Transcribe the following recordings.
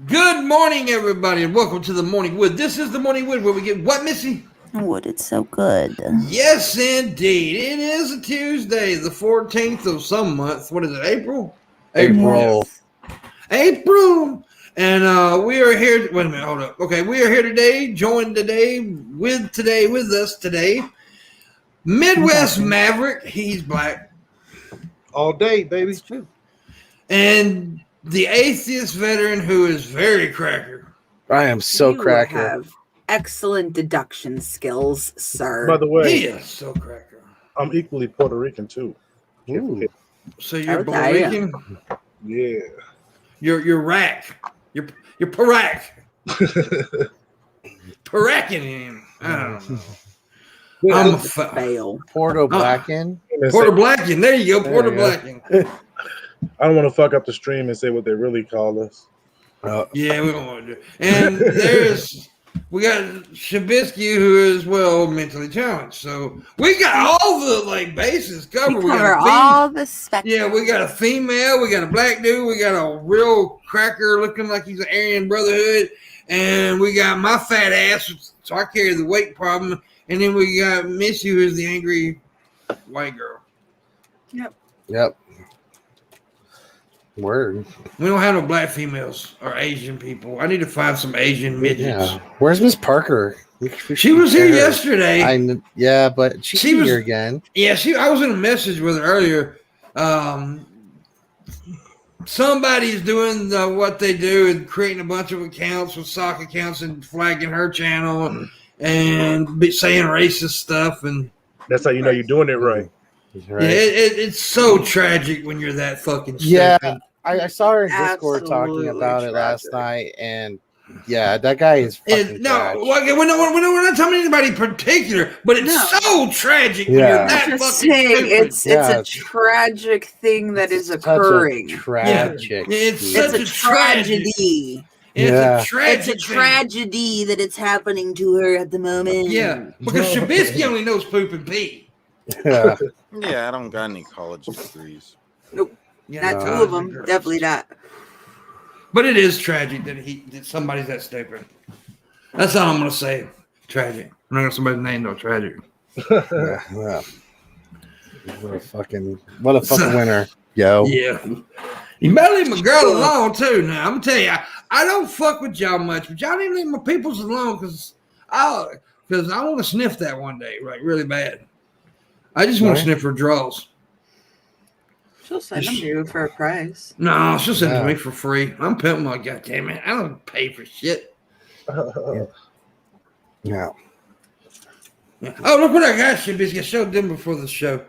Good morning, everybody, and welcome to the Morning Wood. This is the Morning Wood where we get what, Missy? Wood, it's so good. Yes, indeed. It is a Tuesday, the 14th of some month. What is it, April? April. April. And we are here. Wait a minute, hold up. Okay, we are here today, joined today with us today, Midwest Maverick. He's black. All day, baby. It's true. And the atheist veteran who is very cracker. I am so You cracker. have excellent deduction skills, sir. By the way, He is so cracker. I'm equally Puerto Rican too. Ooh. So you're Okay. Puerto Rican? Yeah. You're rack. You're Parak. Paracking him. I don't know. I'm a Fail. Porto Blacken. Porter Blacking. There you go, Porter Blacking. I don't want to fuck up the stream and say what they really call us. Yeah, we don't want to do it. And we got Shabisky, who is, well, mentally challenged. So we got all the bases covered. We cover all the spectrum. Yeah, we got a female, we got a black dude, we got a real cracker looking like he's an Aryan Brotherhood, and we got my fat ass, so I carry the weight problem, and then we got Missy, who is the angry white girl. Yep. Word. We don't have no black females or Asian people. I need to find some Asian midgets. Yeah. Where's Miss Parker? She was here yesterday. Yeah, but she's here again. Yeah, I was in a message with her earlier. Somebody's doing what they do and creating a bunch of accounts with sock accounts and flagging her channel and saying racist stuff. And that's how you know you're doing it right. Right. yeah, it's so tragic when you're that fucking stupid. Yeah, I saw her in Discord Absolutely talking about it last tragic. night, and yeah, that guy is fucking trash. We're not talking anybody in particular, but it's so tragic when Yeah. you're that I'm fucking just saying, stupid. it's a tragic thing that is Such occurring. a tragic. It's It's such a tragedy. It's Yeah. a tragic It's a thing. tragedy that it's happening to her at the moment. Yeah, because Shabisky only knows poop and pee. Yeah. Yeah, I don't got any college degrees. Yeah, Not two of them. Definitely not. But it is tragic that somebody's that stupid. That's all I'm gonna say. Tragic. I'm not gonna say somebody's name though. Tragic. Yeah. What a fucking winner, yo. Yeah. You better leave my girl alone too. Now I'm gonna tell you, I don't fuck with y'all much, but y'all need to leave my peoples alone because I want to sniff that one day, really bad. I just want to sniff her draws. She'll send them to you for a price. No, she'll send it to me for free. I'm Pimpmunk, goddammit. I don't pay for shit. Yeah. Yeah. Oh, look what I got, Shabisky. I showed them before the show.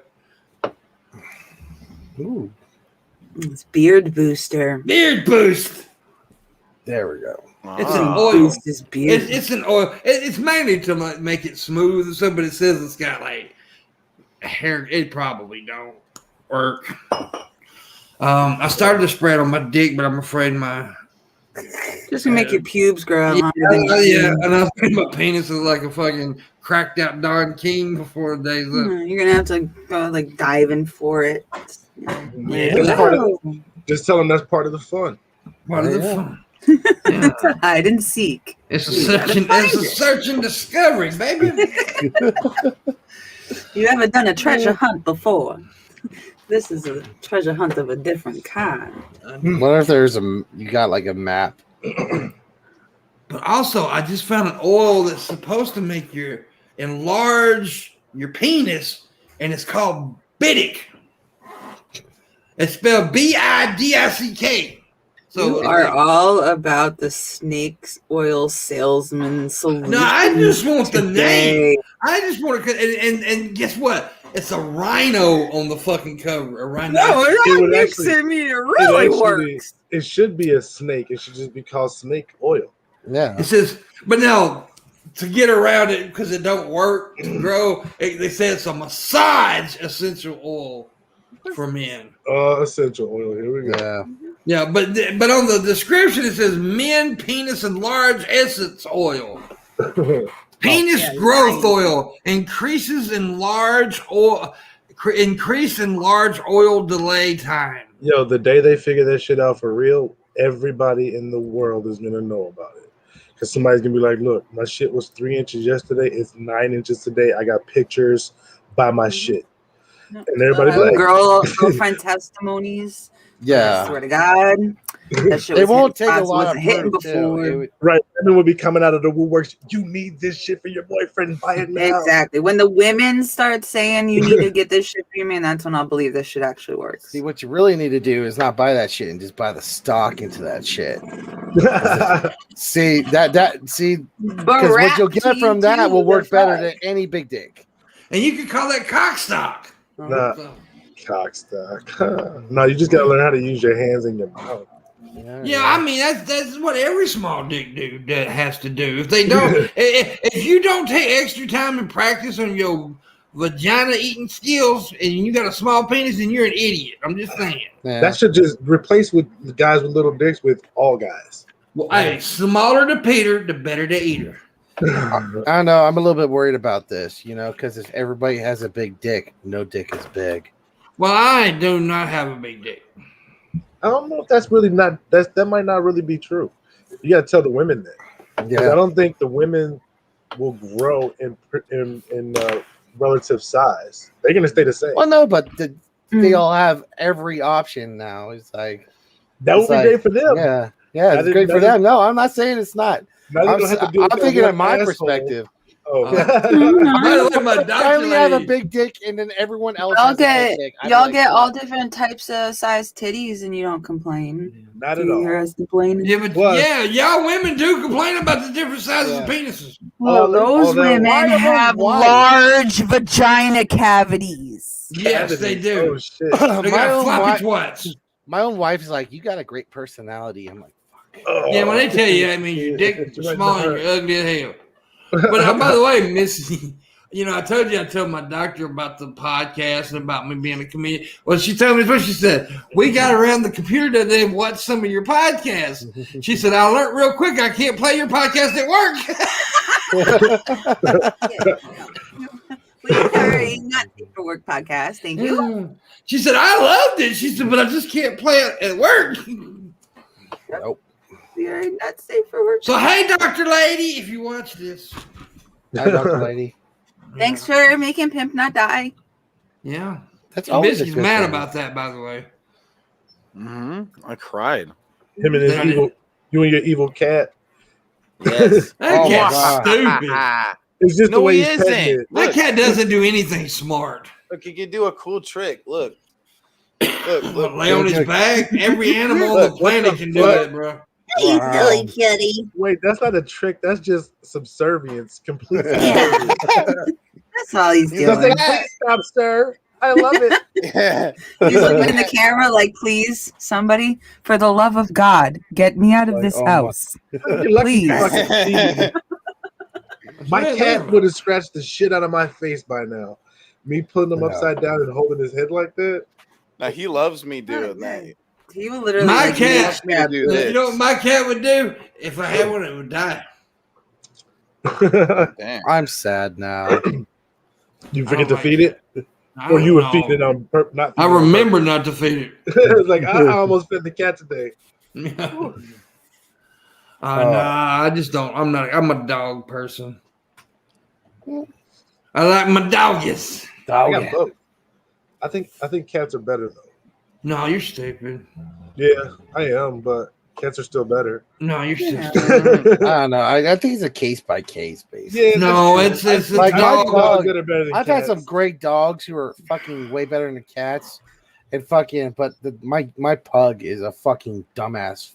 Ooh. It's beard booster. Beard boost. There we go. It's an Ah. oil. Boost is beard. It's an oil. It's mainly to make it smooth and stuff, but it says it's got hair. It probably don't work. I started to spray it on my dick, but I'm afraid my Just to make your pubes grow out longer. and I think my penis is like a fucking cracked out Don King before the day's up. You're gonna have to go diving for it. Yeah. That's part of, just tell them that's part of the fun. Part of the Yeah. fun. It's a hide and seek. It's a search and discovery, baby. You haven't done a treasure hunt before. This is a treasure hunt of a different kind. What if you got a map? But also, I just found an oil that's supposed to make enlarge your penis, and it's called Bidic. It's spelled Bidick. So You are all about the snakes oil salesman solution. no, I just want the today. name. I just want to, and guess what? It's a rhino on the fucking cover. A rhino. No, It that would makes actually- it mean it really works. It should be a snake. It should just be called snake oil. Yeah. It says, but now to get around it because it don't work to grow, they say it's a massage essential oil for men. Essential oil. Here we go. Yeah. Yeah, but on the description it says men penis enlarge essence oil. Penis growth oil increase in large oil delay time. Yo, the day they figure that shit out for real, everybody in the world is gonna know about it. Because somebody's gonna be like, look, my shit was 3 inches yesterday, it's 9 inches today. I got pictures by my shit. No, And everybody they'll have like girlfriend testimonies. I Yeah. swear to God, that shit It was won't hitting take a spots lot of wasn't hitting proof, too. before. It would- right, women would be coming out of the woodworks. You need this shit for your boyfriend, buy it now. Exactly. When the women start saying you need to get this shit for your man, that's when I'll believe this shit actually works. See, what you really need to do is not buy that shit and just buy the stock into that shit. See because what you'll get from that will work better than any big dick. And you can call that cockstock. Nah. Cockstock. No, you just gotta learn how to use your hands and your mouth. Yeah, I mean that's what every small dick dude has to do. If they don't, if you don't take extra time and practice on your vagina eating skills, and you got a small penis, then you're an idiot. I'm just saying. Yeah. That should just replace with the guys with little dicks with all guys. Well, hey, smaller the Peter, the better the eater. I know. I'm a little bit worried about this, because if everybody has a big dick, no dick is big. Well, I do not have a big dick. I don't know if that's really not that might not really be true. You gotta tell the women that. 'Cause I don't think the women will grow in relative size. They're gonna stay the same. Well, no, but they all have every option now. It's like That would be great for them. Yeah, it's great for them. No, I'm not saying it's not. I'm thinking of my perspective. Oh, my Finally have a big dick, and then everyone else. Y'all has a big dick. y'all get all different types of size titties, and you don't complain. Not Do at you all. hear us complaining? Yeah, but y'all women do complain about the different sizes of penises. Well, those women why are they have white? large vagina cavities. Yes, they do. Oh shit. They got floppy twats. My own wife's like, you got a great personality. I'm like, Yeah, when they tell you that means your dick is small and you're ugly as hell. But by the way, Missy, I told my doctor about the podcast and about me being a comedian. Well, she told me what she said. We got around the computer today and watched some of your podcasts. She said, I learned real quick I can't play your podcast at work. Please hurry, not safe for work podcast. Thank you. She said, I loved it. She said, but I just can't play it at work. nope. You're not safe for work. So, hey, Dr. Lady, if you watch this. Hi, Dr. Lady. Thanks for making Pimp not die. Yeah. That's always Missy's a good mad thing. about that, by the way. I cried. Him and his evil, you and your evil cat. Yes. That Oh, my cat's God. stupid. It's just the No, way he he's petting isn't. it. That cat doesn't do anything smart. Look, he can do a cool trick. Look. Look, lay on his back. Every animal on the planet can do that, bro. You Wow. silly kitty. Wait, that's not a trick. That's just subservience. Complete Yeah. subservience. That's all he's He's like, doing. please stop, sir. I love it. Yeah. He's looking in the camera like, please, somebody, for the love of God, get me out of Like, this oh my- house. You're lucky you Please. fucking see me. My Yeah, cat look. would have scratched the shit out of my face by now. Me putting him Yeah. upside down and holding his head like that. Now he loves me doing that. He will literally My like, cat- me up. Do You this. know what my cat would do? If I had one, it would die. Damn. I'm sad now. You forget I to don't feed like it, I or don't you were know. feeding it on not. I feeding it on remember not to feed it. purpose. It's like I almost fed the cat today. No, I just don't. I'm a dog person. I like my doggies. I got both. I think cats are better though. No, you're stupid. Yeah, I am, but cats are still better. No, you're Yeah. stupid. I don't know. I think it's a case by case basis. Yeah, No, that's true. it's Like, a my dog. dog- that are better than I've cats. had some great dogs who are fucking way better than cats, and fucking. But my pug is a fucking dumbass,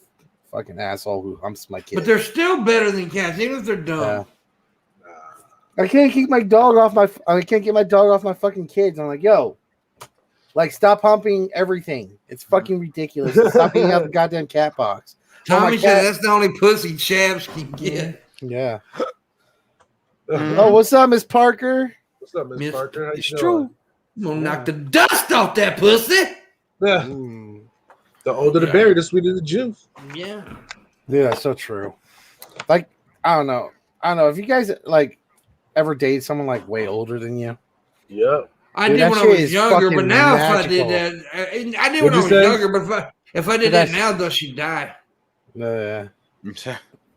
fucking asshole who humps my kid. But they're still better than cats, even if they're dumb. Yeah. I can't keep my dog off my. I can't get my dog off my fucking kids. I'm like, yo, like, stop humping everything. It's fucking ridiculous. Stop eating out the goddamn cat box. Tommy my said cat- that's the only pussy Chavs can get. Yeah. Oh, what's up, Miss Parker? What's up, Miss Miss- Parker? How you It's doing? true. I'm gonna knock the dust off that pussy. Yeah. Mm. The older the berry, the sweeter the juice. Yeah. Yeah, so true. Like, I don't know. If you guys like ever dated someone like way older than you. Yep. I Dude, did that when I shit was is younger, but fucking now magical. if I did that, I did when What'd I you was say? younger, but if I did that That's- now, though, she'd die. Yeah.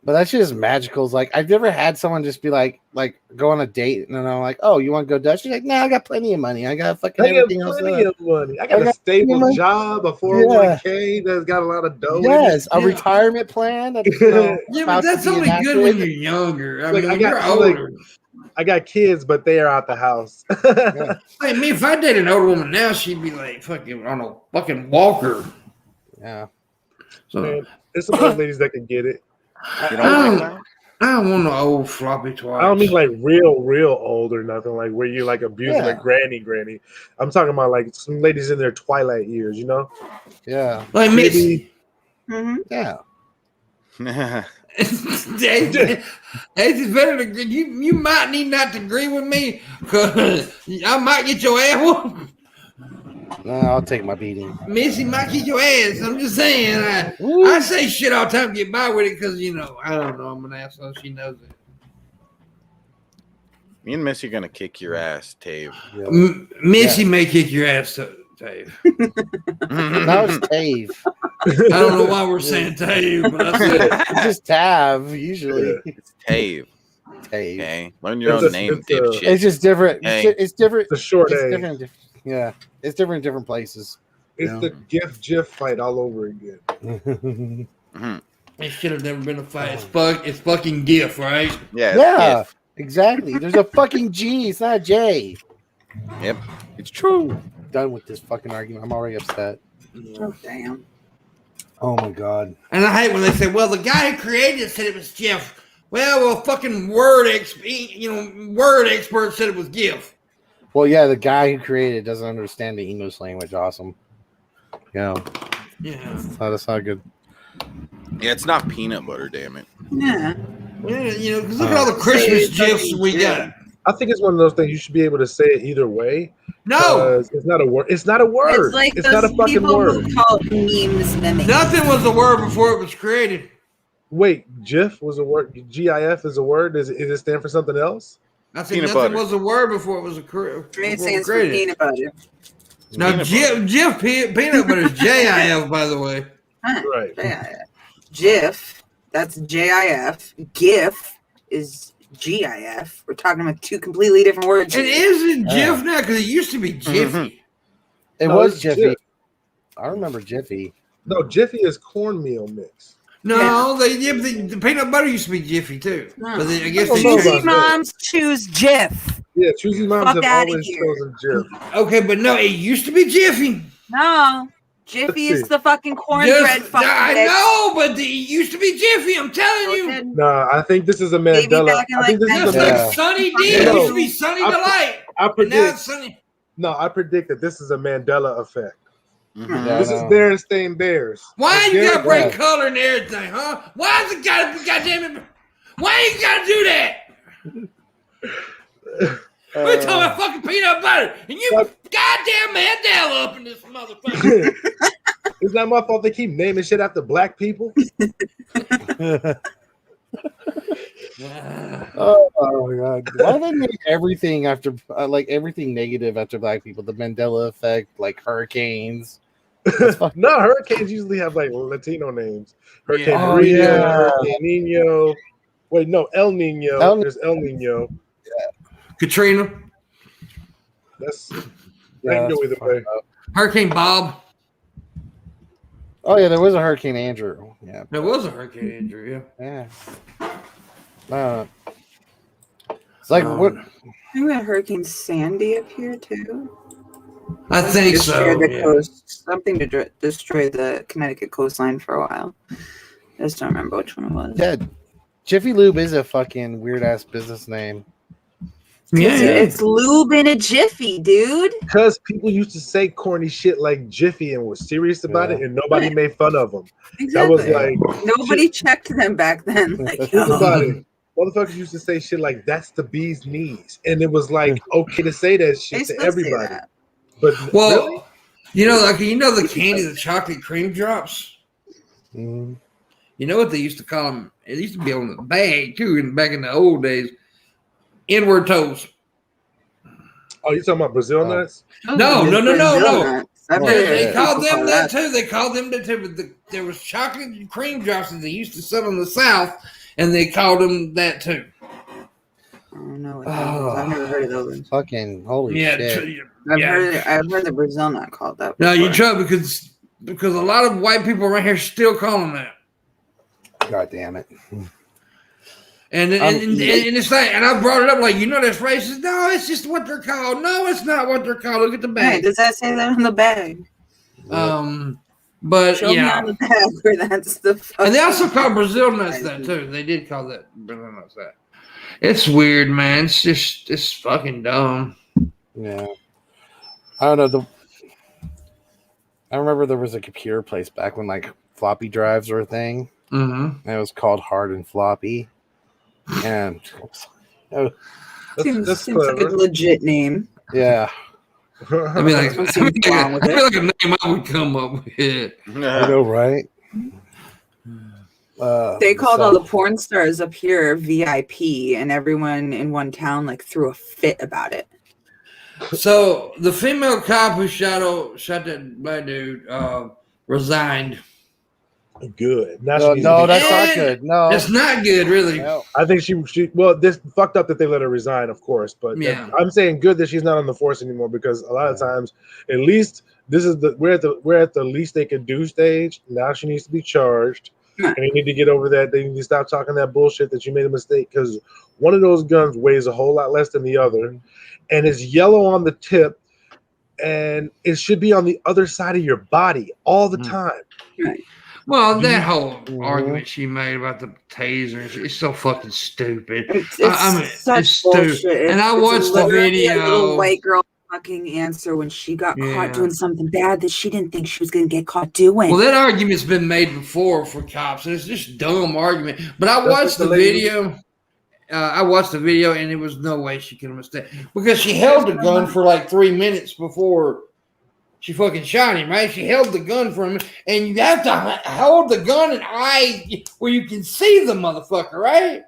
But that shit is magical. It's like I've never had someone just be like go on a date and I'm like, oh, you want to go Dutch? She's like, no, I got plenty of money. I got fucking everything else. Plenty of money. I got a stable job, a 401k that's got a lot of dough. Yes, a retirement plan. That's, yeah, but that's only good when you're younger. I mean, when you're older. I got kids, but they are out the house. Yeah. Like me, if I dated an older woman now, she'd be like fucking on a fucking walker. Yeah. So man, there's some old ladies that can get it. You don't I don't want no old floppy twat. I don't mean like real old or nothing, like where you're like abusing like granny. I'm talking about like some ladies in their twilight years, you know? Yeah. Like maybe. Yeah. It's better to you might need not to agree with me because I might get your ass whooped. No, I'll take my beating. Missy might kick your ass. I'm just saying. I say shit all the time to get by with it because, I don't know. I'm an asshole. She knows it. Me and Missy are going to kick your ass, Tave. Yeah. Missy may kick your ass, Tave. That was Tave. I don't know why we're saying Tave, but I said it. It's just Tav, usually. It's Tave. Tave. Okay. Learn your own name, dipshit. It's just different. Hey. It's different. It's a short it's A. different. Yeah. It's different in different places. It's the GIF fight all over again. It should have never been a fight. It's fucking GIF, right? Yeah. Exactly. There's a fucking G. It's not a J. Yep. It's true. Done with this fucking argument. I'm already upset. Oh, damn. Oh, my God. And I hate when they say, well, the guy who created it said it was GIF. Well, fucking word expert said it was GIF. Well, yeah, the guy who created it doesn't understand the English language. Awesome. Yeah. That's not good. Yeah, it's not peanut butter, damn it. Yeah. Yeah, because look at all the Christmas GIFs we got. I think it's one of those things you should be able to say it either way. No, it's not a word. It's not a word. It's like it's not a fucking word. Who call memes mimics. Nothing was a word before it was created. Wait, GIF was a word. GIF is a word. Is it stand for something else? I think nothing was a word before it was It stands for peanut butter. Now, GIF peanut butter is JIF, by the way. Right. GIF, that's JIF. GIF is GIF. We're talking about two completely different words. It isn't GIF now because it used to be Jiffy. It was Jiffy. I remember Jiffy. No, Jiffy is cornmeal mix. No, the peanut butter used to be Jiffy too. No. But I guess Choosy moms choose Jif. Yeah, choosy moms have always chosen Jif. Okay, but no, it used to be Jiffy. No, Jiffy is the fucking cornbread fucking I know, but it used to be Jiffy. I'm telling you. No, I think this is a Mandela. I think this is like Sunny D. It used to be Sunny Delight. I predict. Sunny. No, I predict that this is a Mandela effect. Yeah, this is Berenstain Bears. Why you gotta bring color and everything, huh? Why is it gotta be goddamn it? Why you gotta do that? We're talking about fucking peanut butter, and you goddamn Mandela up in this motherfucker. It's not my fault they keep naming shit after black people. Oh my God! Why do they make everything after everything negative after black people? The Mandela effect, like hurricanes. No, hurricanes usually have like Latino names. Hurricane Maria, Hurricane Nino. Wait, no, El Nino. There's El Nino. Yeah. Katrina. That's either way. Hurricane Bob. Oh yeah, there was a Hurricane Andrew. Yeah, there was a Hurricane Andrew. Yeah. It's like what? We got Hurricane Sandy up here too. I think so. The coast, something to destroy the Connecticut coastline for a while. I just don't remember which one it was. Yeah, Jiffy Lube is a fucking weird ass business name. Yeah, it's lube in a jiffy, dude. Because people used to say corny shit like Jiffy and was serious about it, and nobody made fun of them. Exactly. That was like nobody checked them back then. Like, think about it. Motherfuckers used to say shit like "that's the bee's knees," and it was like okay to say that shit to everybody. But really? The candy, the chocolate cream drops. Mm. You know what they used to call them? It used to be on the bag too, back in the old days. N-word toes. Oh, you talking about Brazil nuts? No. I've Oh, heard yeah. They people called them call that too. They called them that too. But there was chocolate and cream drops that they used to sell in the South, and they called them that too. I don't know what that is. I've never heard of those. Fucking holy Yeah, shit. I've heard the Brazil nut called that. No, you before. try because a lot of white people around here still call them that. God damn it. And it's like, and I brought it up like, that's racist. No, it's just what they're called. No, it's not what they're called. Look at the Hey, bag. does that say that on the bag? But Show me on the bag where that's the. And they also call Brazil nuts that too. They did call that Brazil nuts that. It's weird, man. It's fucking dumb. Yeah. I don't know. I remember there was a computer place back when like floppy drives were a thing. Mm-hmm. And it was called Hard and Floppy. And seems like a legit name. yeah. I mean, like a name I would come up with. I know, right? They called all the porn stars up here VIP, and everyone in one town like threw a fit about it. So the female cop who shot that black dude resigned. Good. No, that's not good. No, it's not good, really. No. I think she well, this fucked up that they let her resign, of course. But yeah, I'm saying good that she's not on the force anymore because a lot of times, at least this is we're at the least they could do stage. Now she needs to be charged, and they need to get over that. They need to stop talking that bullshit that you made a mistake because one of those guns weighs a whole lot less than the other, and it's yellow on the tip, and it should be on the other side of your body all the time. Right. Well, that whole argument she made about the taser, it's so fucking stupid. It's stupid. And I watched the video. A little white girl fucking answer when she got caught doing something bad that she didn't think she was going to get caught doing. Well, that argument's been made before for cops, and it's just a dumb argument. But I watched the video. And it was no way she could have mistaken because she held the gun for like 3 minutes before she fucking shot him, right? She held the gun for him, and you have to hold the gun and eye where you can see the motherfucker, right?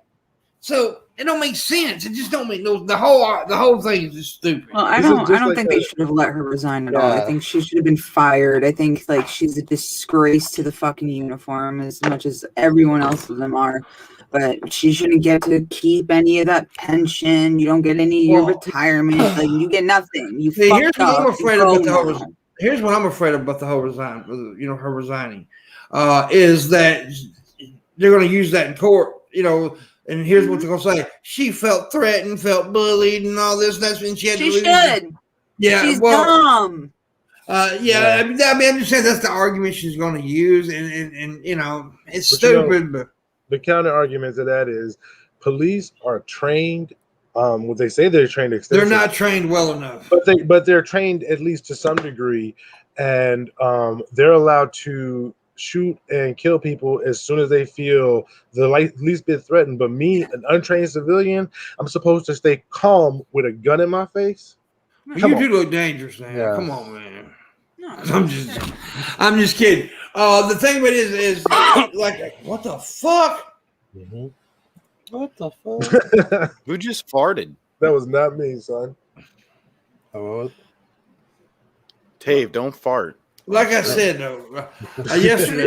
So it don't make sense. It just don't make no. The whole thing is just stupid. Well, I don't think they should have let her resign at all. I think she should have been fired. I think like she's a disgrace to the fucking uniform as much as everyone else of them are. But she shouldn't get to keep any of that pension. You don't get any of your retirement. Like you get nothing. You see, here's what I'm afraid about the whole. Here's what I'm afraid about the whole her resigning, is that they're going to use that in court, and here's what they're going to say. She felt threatened, felt bullied, and all this. That's when she had to leave. Should. Yeah, she's dumb. I mean, I'm just saying that's the argument she's going to use, and it's stupid. But the counter argument to that is police are trained. What they say they're trained extensively. They're not trained well enough, but they're trained at least to some degree, and they're allowed to shoot and kill people as soon as they feel the least bit threatened. But me, an untrained civilian, I'm supposed to stay calm with a gun in my face. You do look dangerous, man. Yeah. Come on, man. No, I'm just kidding. The thing about it is like, what the fuck? Mm-hmm. What the fuck? Who just farted? That was not me, son. Oh, Tave, don't fart. Like I said though, yesterday,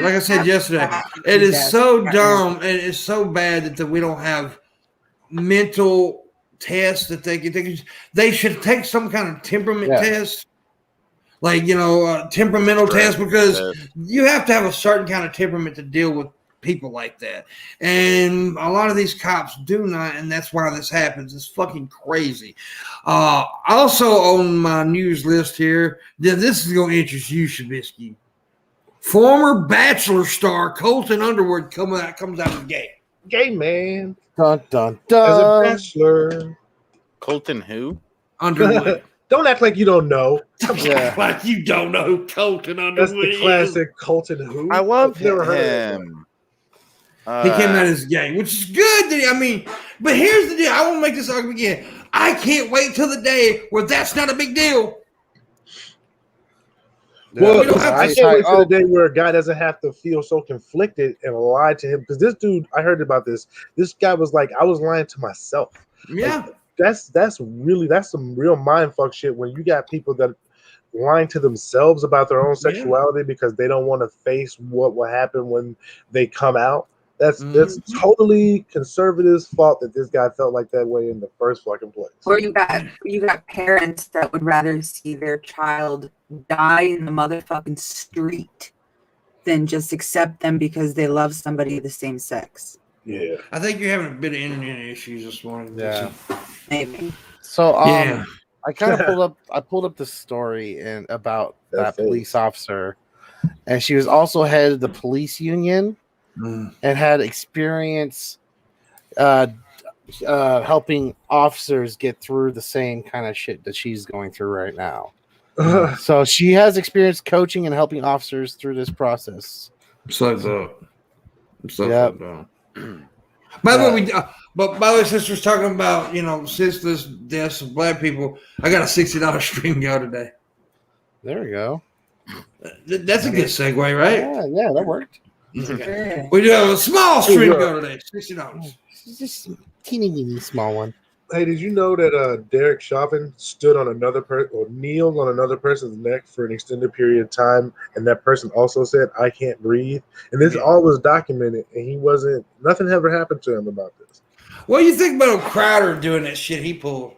it is so dumb and it's so bad that we don't have mental tests that they can take. They should take some kind of temperament test, like temperamental test, because you have to have a certain kind of temperament to deal with people like that, and a lot of these cops do not, and that's why this happens. It's fucking crazy. Also on my news list here, this is going to interest you, Shabisky. Former Bachelor star Colton Underwood comes out as gay man. Dun dun dun. As a bachelor. Colton who? Underwood. Don't act like you don't know. Like you don't know who Colton Underwood. That's the classic Colton who. I love him. He came out as gay, which is good. But here's the deal. I want to make this argument again. I can't wait till the day where that's not a big deal. Well, I can't wait till the day where a guy doesn't have to feel so conflicted and lie to him. Because this dude, I heard about this. This guy was like, I was lying to myself. Yeah. Like, that's some real mind fuck shit when you got people that lying to themselves about their own sexuality because they don't want to face what will happen when they come out. That's totally conservatives' fault that this guy felt like that way in the first fucking place. Or you got parents that would rather see their child die in the motherfucking street than just accept them because they love somebody of the same sex. Yeah, I think you're having a bit of internet issues this morning. Yeah. Maybe. So Yeah. I kind of pulled up the story and about that police officer, and she was also head of the police union and had experience helping officers get through the same kind of shit that she's going through right now. So she has experience coaching and helping officers through this process. So by the way, but by the way, since we're talking about senseless deaths of black people, I got a $60 string go today. There we go. That's a good segue, right? Yeah, that worked. Okay. We do have a small string go today, $60. It's just a teeny small one. Hey, did you know that Derek Chauvin stood on another person or kneeled on another person's neck for an extended period of time, and that person also said, "I can't breathe," and this all was documented, and nothing ever happened to him about this. What do you think about Crowder doing that shit he pulled?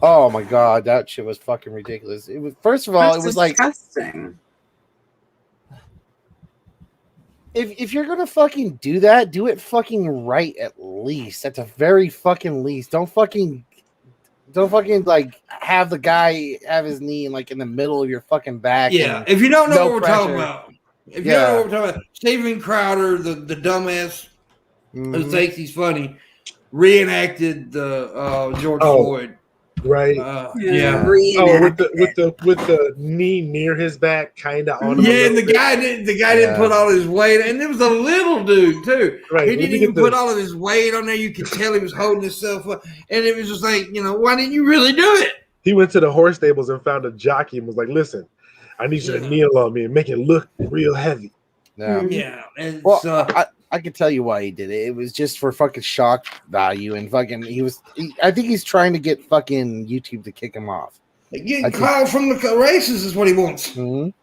Oh my god, that shit was fucking ridiculous. It was, first of all, That's it was disgusting. like, if you're gonna fucking do that, do it fucking right at least. At the very fucking least. Don't fucking like have the guy have his knee in the middle of your fucking back. Yeah, if you don't know what we're pressure. talking about, if you don't know what we're talking about, Steven Crowder, the dumbass who thinks he's funny, reenacted the George Floyd. Right. Yeah. With the knee near his back, kind of on him. Yeah, and the guy didn't put all his weight, and it was a little dude too. Right. He didn't even put all of his weight on there. You could tell he was holding himself up, and it was just like, why didn't you really do it? He went to the horse stables and found a jockey and was like, "Listen, I need you to kneel on me and make it look real heavy." Yeah, and I can tell you why he did it. It was just for fucking shock value and fucking. I think he's trying to get fucking YouTube to kick him off. Getting called from the races is what he wants. And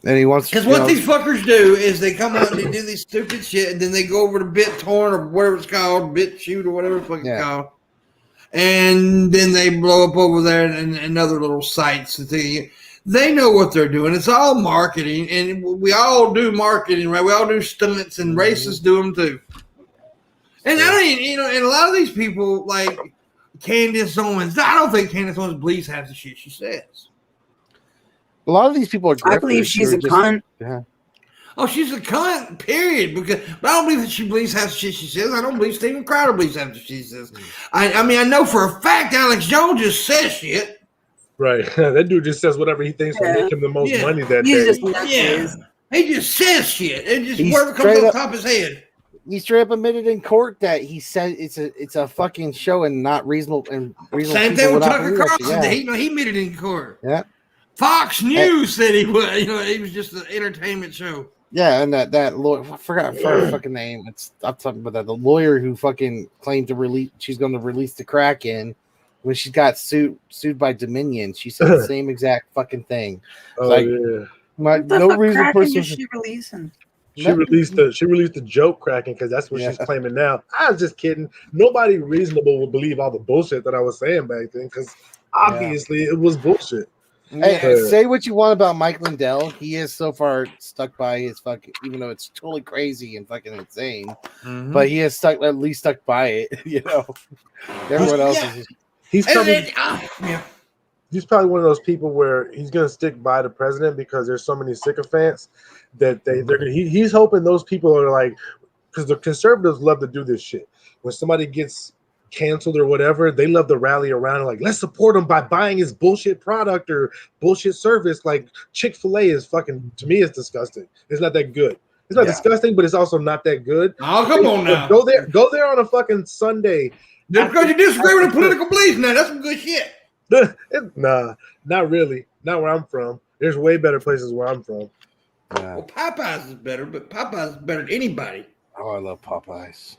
he wants because what these fuckers do is they come out and they do these stupid shit, and then they go over to BitTorrent or whatever it's called, BitChute or whatever it's fucking called, and then they blow up over there and other little sites and things. They know what they're doing. It's all marketing, and we all do marketing, right? We all do stunts, and racists do them too. And and a lot of these people, like Candace Owens, I don't think Candace Owens believes half the shit she says. A lot of these people are. I believe she's a cunt. Yeah. Oh, she's a cunt, period. But I don't believe that she believes half the shit she says. I don't believe Steven Crowder believes half the shit she says. I mean, I know for a fact Alex Jones just says shit. Right. That dude just says whatever he thinks will make him the most money that day. He just says shit. It just whatever comes on top of his head. He straight up admitted in court that he said it's a fucking show and not reasonable and reasonable. Same thing with Tucker Carlson. He admitted in court. Yeah. Fox News said he was. He was just an entertainment show. Yeah, and that lawyer, I forgot her fucking name. I'm talking about that. The lawyer who fucking claimed she's going to release the Kraken. When she got sued by Dominion, she said the same exact fucking thing. No reason person she releasing. She released the joke Kraken because that's what she's claiming now. I was just kidding. Nobody reasonable would believe all the bullshit that I was saying back then because obviously it was bullshit. Hey, say what you want about Mike Lindell. He is so far stuck by his fucking, even though it's totally crazy and fucking insane, but he is at least stuck by it. Everyone else is just. He's probably one of those people where he's going to stick by the president because there's so many sycophants that he's hoping those people are like, because the conservatives love to do this shit. When somebody gets canceled or whatever, they love to rally around and like, let's support him by buying his bullshit product or bullshit service. Like Chick-fil-A is fucking, to me, it's disgusting. It's not that good. It's not disgusting, but it's also not that good. Oh, come on now. Go there on a fucking Sunday. Just because you disagree with the political beliefs, now that's some good shit. Nah, not really. Not where I'm from. There's way better places where I'm from. Well, Popeyes is better, but Popeyes is better than anybody. Oh, I love Popeyes.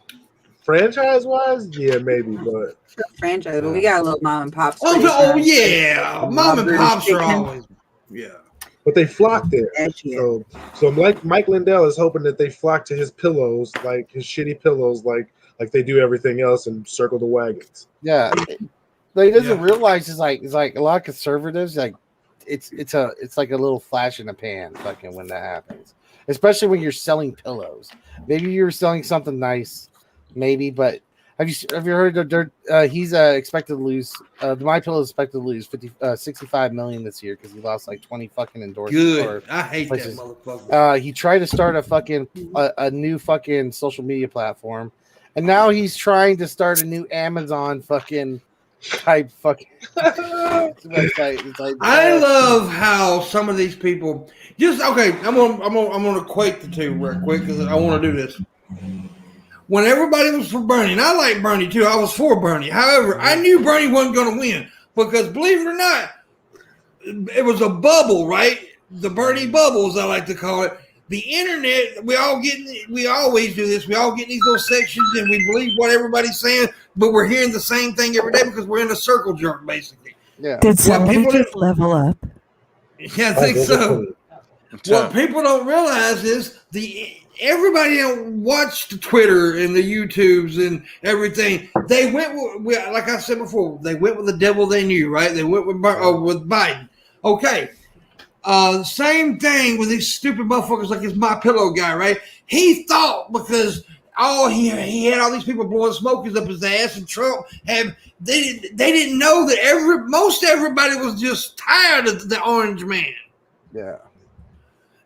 Franchise-wise, yeah, maybe, but franchise. But we got a little mom and pops. Oh yeah, mom and pops are always. Yeah. But they flock there. Edgy. So like Mike Lindell is hoping that they flock to his pillows, like his shitty pillows, like they do everything else and circle the wagons. Yeah. But he doesn't realize it's like a lot of conservatives like it's like a little flash in the pan fucking when that happens. Especially when you're selling pillows. Maybe you're selling something nice, maybe, but have you heard that he's expected to lose My Pillow is expected to lose 65 million this year because he lost like 20 fucking endorsements. Good. I hate places. that motherfucker. He tried to start a new fucking social media platform, and now he's trying to start a new Amazon fucking type fucking website. It's like, I love how some of these people I'm gonna equate the two real quick because I want to do this. When everybody was for Bernie, and I like Bernie too, I was for Bernie. However, I knew Bernie wasn't going to win because, believe it or not, it was a bubble, right? The Bernie bubble, as I like to call it. The internet, we always do this. We all get in these little sections and we believe what everybody's saying, but we're hearing the same thing every day because we're in a circle jerk, basically. Yeah. Did somebody just level up? Yeah, I think so. What people don't realize is everybody don't watch the Twitter and the YouTubes and everything. They went with, like I said before, they went with the devil they knew, right? They went with Biden. Okay. Same thing with these stupid motherfuckers like this My Pillow guy, right? He thought because he had all these people blowing smokers up his ass, and Trump they didn't know that most everybody was just tired of the orange man. Yeah.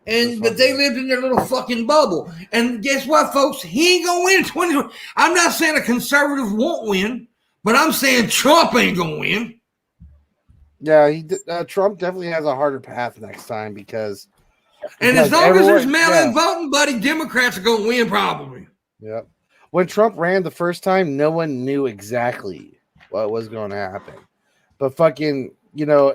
But they lived in their little fucking bubble. And guess what, folks? He ain't gonna win in 2020. I'm not saying a conservative won't win, but I'm saying Trump ain't gonna win. Yeah, Trump definitely has a harder path next time because as long as there's mail-in voting, buddy, Democrats are gonna win probably. Yeah. When Trump ran the first time, no one knew exactly what was going to happen. But fucking,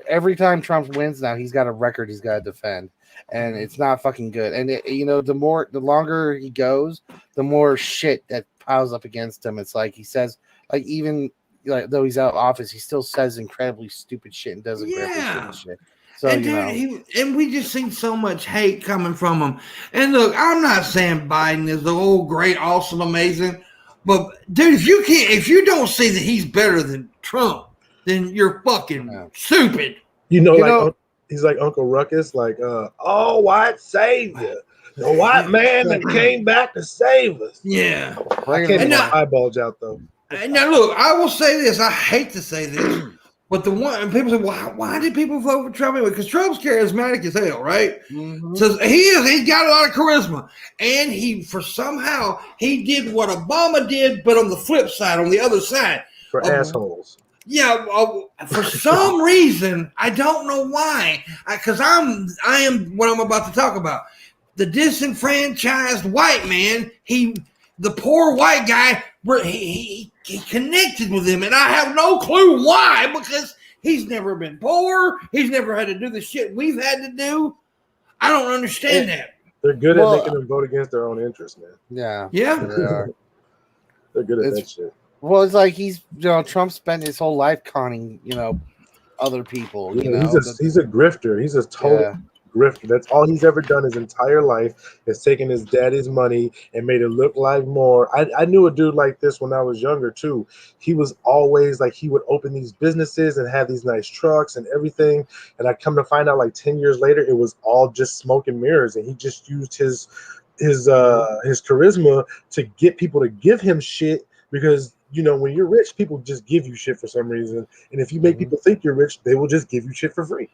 every time Trump wins now, he's got a record he's got to defend. And it's not fucking good. And the longer he goes, the more shit that piles up against him. It's like he says, like even though he's out of office, he still says incredibly stupid shit and does incredibly stupid shit. So and dude, we just seen so much hate coming from him. And look, I'm not saying Biden is the old great, awesome, amazing, but dude, if you don't see that he's better than Trump, then you're fucking stupid. He's like Uncle Ruckus, like, white savior, the white man that came back to save us. Yeah. I can't get my eyeballs out, though. Now, look, I will say this. I hate to say this, but people say, why did people vote for Trump anyway? Because Trump's charismatic as hell, right? Mm-hmm. So he's got a lot of charisma. And he did what Obama did, but on the flip side, on the other side. For assholes. Yeah, for some reason, I don't know why, because I am what I'm about to talk about. The disenfranchised white man, the poor white guy, he connected with him, and I have no clue why, because he's never been poor. He's never had to do the shit we've had to do. I don't understand that. They're good at making them vote against their own interests, man. Yeah. Yeah. They are. They're good at that shit. Well, it's like Trump spent his whole life conning, other people. He's a grifter. He's a total grifter. That's all he's ever done his entire life is taken his daddy's money and made it look like more. I knew a dude like this when I was younger too. He was always like, he would open these businesses and have these nice trucks and everything. And I come to find out like 10 years later, it was all just smoke and mirrors. And he just used his charisma to get people to give him shit because, when you're rich, people just give you shit for some reason. And if you make people think you're rich, they will just give you shit for free.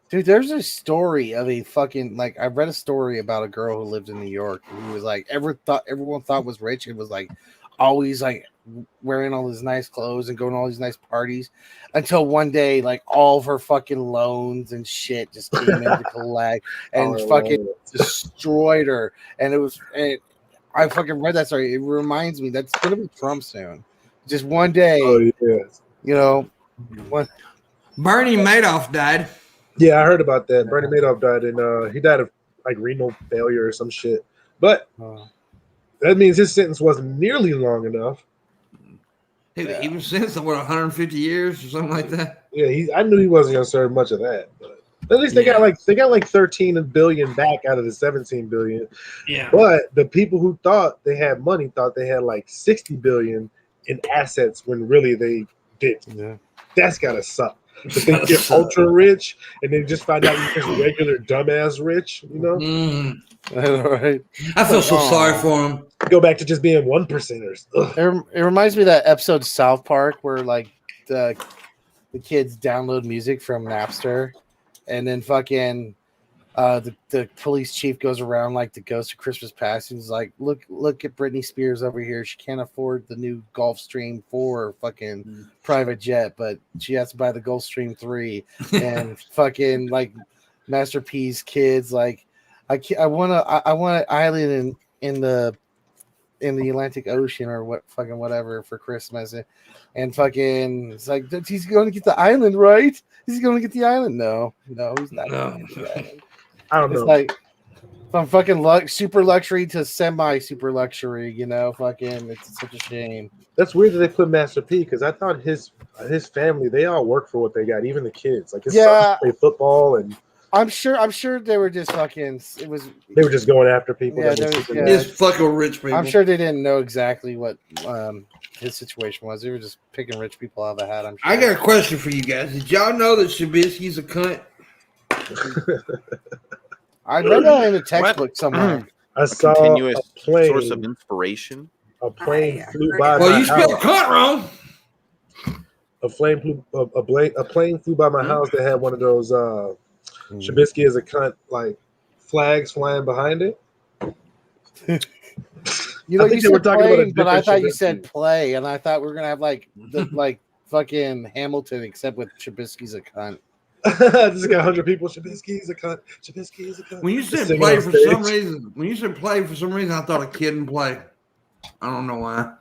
Dude, there's a story of a fucking, I read a story about a girl who lived in New York who was like, everyone thought was rich and was like always like wearing all these nice clothes and going to all these nice parties until one day, like all of her fucking loans and shit just came in to collect and destroyed her. And I fucking read that story. It reminds me that's going to be Trump soon. Just one day, Bernie Madoff died. Yeah, I heard about that. Bernie Madoff died, and he died of like renal failure or some shit. But that means his sentence wasn't nearly long enough. He was sentenced to 150 years or something like that. Yeah, I knew he wasn't going to serve much of that. But At least they got like 13 billion back out of the 17 billion. Yeah. But the people who thought they had money thought they had like 60 billion in assets when really they didn't. Yeah. That's gotta suck. To think you're ultra rich and then just find out you're just regular dumbass rich, you know? Mm. Right. I feel so sorry for him. Go back to just being 1%ers. It reminds me of that episode of South Park where like the kids download music from Napster, and then fucking the police chief goes around like the ghost of Christmas Past and he's like, look at Britney Spears over here. She can't afford the new Gulfstream 4 fucking private jet, but she has to buy the Gulfstream 3. And fucking like Master P's kids like, I want an island in the Atlantic Ocean or whatever for Christmas, and fucking it's like he's going to get the island, right? He's going to get the island. No, he's not. Going to get the island. I don't know. It's like from fucking super luxury to semi super luxury, you know. Fucking, it's such a shame. That's weird that they put Master P because I thought his family, they all work for what they got, even the kids. Like his sons play football, and I'm sure they were just fucking. They were just going after people. Yeah, just fucking rich people. I'm sure they didn't know exactly what his situation was. They were just picking rich people out of the hat. I'm sure. I got a question for you guys. Did y'all know that Shabisky's a cunt? I read that in a textbook somewhere. I saw continuous a plane, source of inspiration. A plane flew by. Well, my you spelled house. cunt wrong. A plane flew by my house that had one of those Shabisky is a cunt like flags flying behind it. You know, you said plane, but I thought you Shabisky. said play, and I thought we were gonna have like fucking Hamilton, except with Shabisky's a cunt. This got 100 people. Shabisky is a cunt. Shabisky is a cunt. When you said Singing play on for stage. some reason, I thought a kid and play. I don't know why.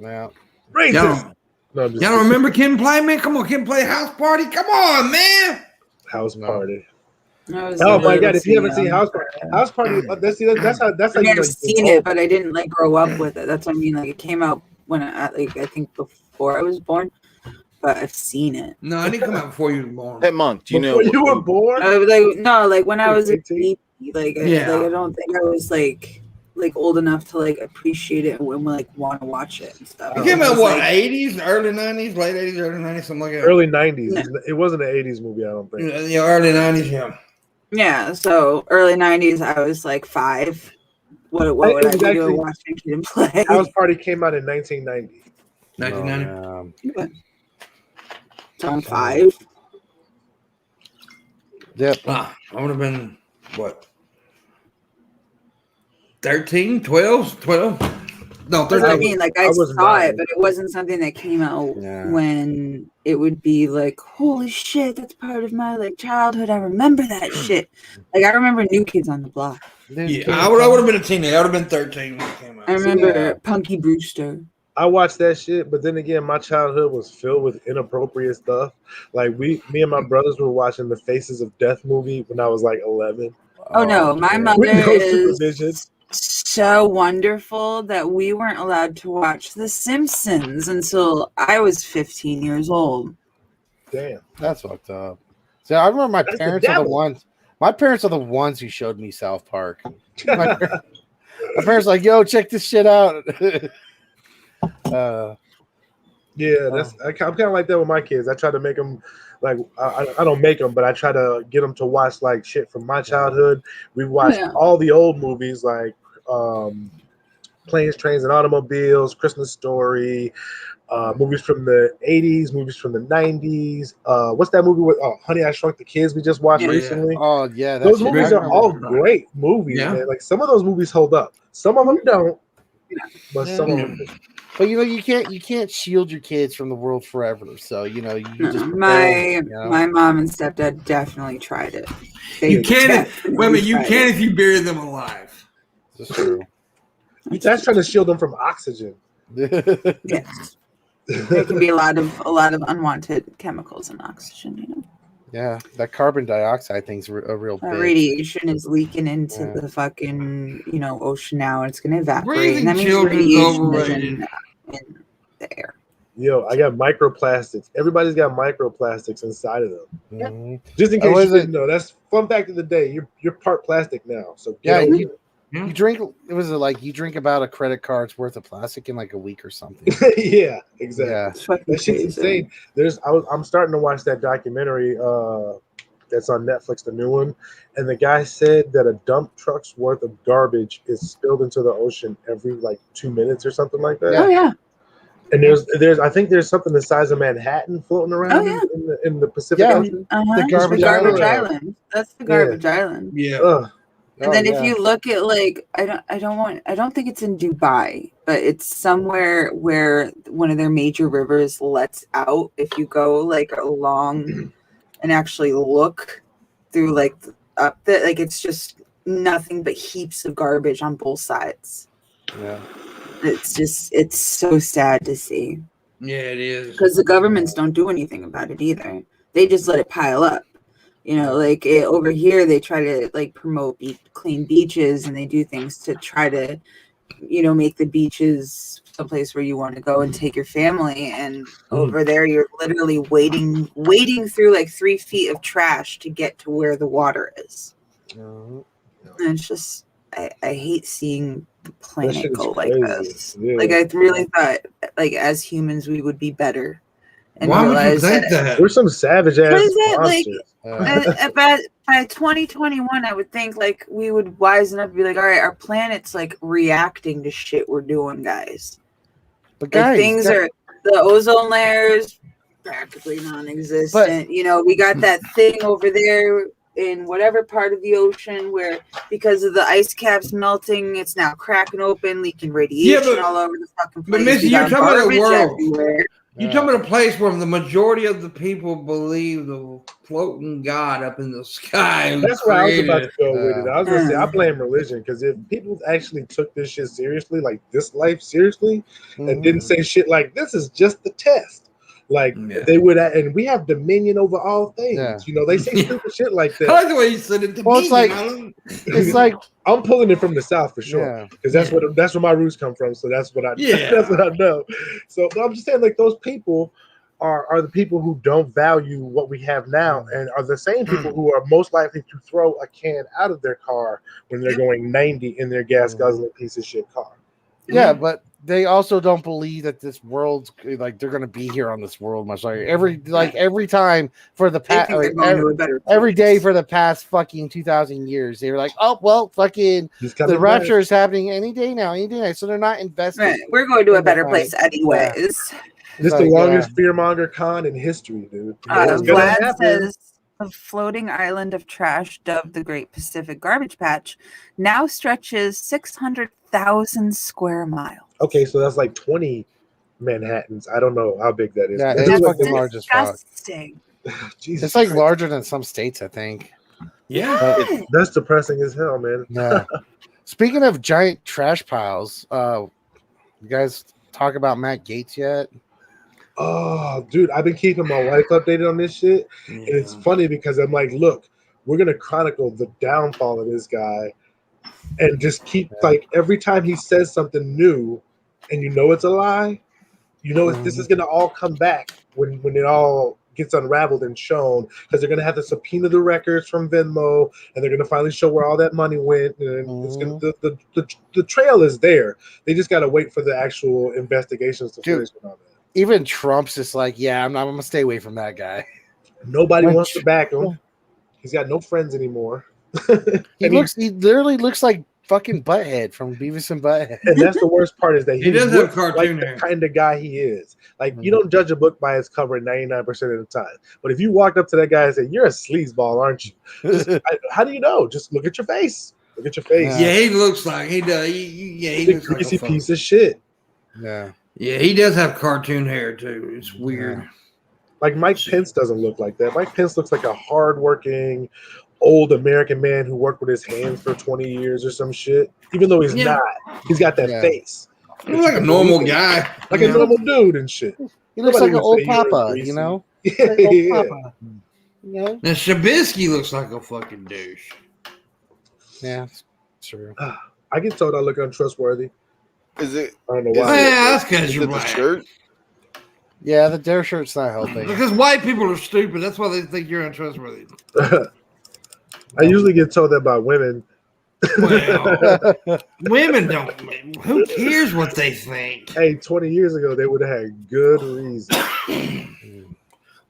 Yeah. Racist. No, Y'all don't remember Kid and Play, man? Come on, Kid and Play House Party. Come on, man. House Party. Oh my God! If you haven't seen House Party, that's how I've never seen it, but I didn't like grow up with it. That's what I mean. Like it came out when I think before I was born, but I've seen it. No, I didn't come out before you were born. Pimpmunk, do you know? you were born? Like when I was a baby, I don't think I was like old enough to like appreciate it and like want to watch it and stuff. It came out what, 80s, early 90s, late 80s, early 90s, something like that. Early 90s. No. It wasn't an 80s movie, I don't think. Yeah, early 90s, yeah. Yeah, so early 90s, I was like 5. What would I be doing watching Kid and Play? House Party came out in 1990. 1990? So I'm 5. Yep. I would have been, what, 13, 12? No, 13. I mean, like I saw it, but it wasn't something that came out when it would be like, holy shit, that's part of my like childhood. I remember that shit. Like I remember New Kids on the Block. Yeah, I would have been a teenager. I would have been 13 when it came out. I remember Punky Brewster. I watched that shit, but then again, my childhood was filled with inappropriate stuff. Like me and my brothers were watching the Faces of Death movie when I was like 11. Oh no, my mother is so wonderful that we weren't allowed to watch The Simpsons until I was 15 years old. Damn, that's fucked up. So I remember my parents are the ones. My parents are the ones who showed me South Park. My parents like, yo, check this shit out. I'm kind of like that with my kids. I try to make them like I don't make them, but I try to get them to watch like shit from my childhood. We watched all the old movies like Planes, Trains, and Automobiles, Christmas Story, movies from the 80s, movies from the 90s. What's that movie with Honey, I Shrunk the Kids we just watched recently? Oh yeah, those movies are all great movies. Yeah. Man. Like some of those movies hold up, some of them don't, but some of them. But you know you can't shield your kids from the world forever. So you just my mom and stepdad definitely tried it. You can if you bury them alive. That's true. That's trying to shield them from oxygen. Yes, there can be a lot of unwanted chemicals in oxygen. You know. Yeah, that carbon dioxide thing's a real bitch. Radiation is leaking into the fucking ocean now, and it's going to evaporate. Breathing and that means radiation is in the air. Yo, I got microplastics. Everybody's got microplastics inside of them. Mhm. Just in case was you didn't know, that's fun fact of the day. You're part plastic now. So Yeah, get over you drink. It was like you drink about a credit card's worth of plastic in like a week or something. it. Yeah, exactly. Yeah. It's fucking That shit's crazy. insane. I'm starting to watch that documentary that's on Netflix, the new one, and the guy said that a dump truck's worth of garbage is spilled into the ocean every like 2 minutes or something like that. Oh yeah. And there's I think there's something the size of Manhattan floating around yeah. in the Pacific Yeah. Ocean. The garbage island. That's the Yeah. garbage island. Yeah. Ugh. And then if you look at like I don't think it's in Dubai, but it's somewhere where one of their major rivers lets out. If you go like along and actually look through like up the like it's just nothing but heaps of garbage on both sides. Yeah. It's so sad to see. Yeah, it is. Because the governments don't do anything about it either. They just let it pile up. You know, like over here, they try to like promote clean beaches, and they do things to try to, make the beaches someplace where you want to go and take your family. And over there, you're literally wading through like 3 feet of trash to get to where the water is. And it's just, I hate seeing the planet go like this. Yeah. Like I really thought, like as humans, we would be better. And Why would you realize think that? We're some savage ass like, monsters. by 2021, I would think like we would wisen up and be like, all right, our planet's like reacting to shit we're doing, guys. But guys, like, the ozone layers practically non-existent. We got that thing over there in whatever part of the ocean where because of the ice caps melting, it's now cracking open, leaking radiation all over the fucking place. But Missy, you're talking about a world. Everywhere. You're talking about a place where the majority of the people believe the floating God up in the sky. That's where I was about to go with it. I was gonna say I blame religion because if people actually took this shit seriously, like this life seriously, and didn't say shit like this is just the test, like they would, and we have dominion over all things. They say stupid shit like that. I like the way you said it. Well, it's like I'm pulling it from the South for sure because that's where my roots come from. So that's what I that's what I know. So but I'm just saying, like those people are the people who don't value what we have now, and are the same people who are most likely to throw a can out of their car when they're going 90 in their gas guzzling piece of shit car. Yeah, but they also don't believe that this world's like they're gonna be here on this world much longer. Every time for the past every day for the past fucking 2,000 years, they were like, oh well, fucking the rapture is happening any day now. So they're not invested. Right. We're going to a better place anyways. Yeah. This is the longest fearmonger con in history, dude. Vlad says the floating island of trash dubbed the Great Pacific Garbage Patch now stretches 600,000 square miles. Okay, so that's like 20 Manhattans. I don't know how big that is. Yeah, it's fucking large as fuck. Jesus it's like Christ. larger than some states, I think. Yeah, that's depressing as hell, man. Yeah. Speaking of giant trash piles, you guys talk about Matt Gaetz yet? Oh, dude, I've been keeping my wife updated on this shit. Yeah. And it's funny because I'm like, look, we're going to chronicle the downfall of this guy and just keep, like, every time he says something new and it's a lie, this is going to all come back when it all gets unraveled and shown because they're going to have to subpoena the records from Venmo and they're going to finally show where all that money went. And it's gonna, the trail is there. They just got to wait for the actual investigations to finish with all that. Even Trump's just like, I'm going to stay away from that guy. Nobody wants to back him. He's got no friends anymore. He literally looks like fucking Butthead from Beavis and Butthead. And that's the worst part is that he does have cartoon like hair. The kind of guy he is. Like you don't judge a book by its cover 99% of the time. But if you walked up to that guy and said, "You're a sleazeball, aren't you?" How do you know? Just look at your face. Look at your face. Yeah, he looks like he does. He looks like a greasy piece of shit. Yeah. Yeah, he does have cartoon hair too. It's weird. Yeah. Like Mike Pence doesn't look like that. Mike Pence looks like a hardworking old American man who worked with his hands for 20 years or some shit. Even though he's not, he's got that face. He looks like a normal guy, like a normal dude and shit. He looks like an old papa, you know. Yeah. Old papa. Now Shabisky looks like a fucking douche. Yeah, true. I get told I look untrustworthy. Is it? I don't know why. Yeah, that's because you're black. Shirt? Yeah, the dare shirt's not helping. Because white people are stupid. That's why they think you're untrustworthy. I usually get told that about women. Well, women don't. Who cares what they think? Hey, 20 years ago, they would have had good reason.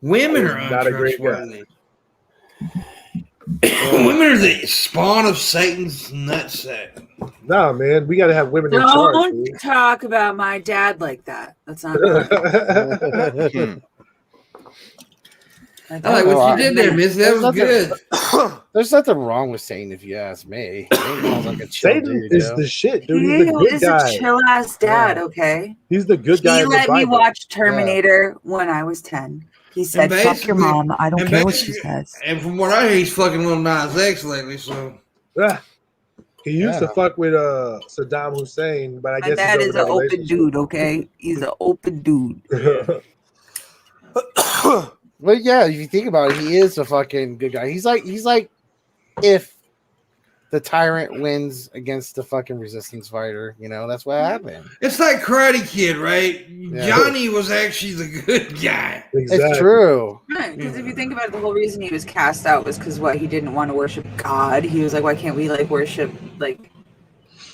Women are Not a great guy. untrustworthy. Women are the spawn of Satan's nutsack. Nah, man, we got to have women in charge. Don't talk about my dad like that. That's not Dude. I like what you did there, Miss. That was good. There's nothing wrong with Satan, if you ask me. Satan sounds like a chill Satan dude, is yo. the shit, dude. He's the good He's guy. a chill ass dad, okay? He's the good guy. He in the let me Bible. watch Terminator when I was 10. He said, And Fuck your mom. I don't and care what she basically- says. And from what I hear, he's fucking Lil Nas X lately. So Ah, he used to Yeah. fuck with Saddam Hussein, but I My guess dad he's is an over that open dude, okay? He's an open dude. relationship. But yeah, if you think about it, he is a fucking good guy. He's like if the tyrant wins against the fucking resistance fighter, you know, that's what happened. it's like Karate Kid, right? Yeah. Johnny was actually the good guy. Exactly. It's true. Right, because if you think about it, the whole reason he was cast out was because he didn't want to worship God. He was like, why can't we like worship like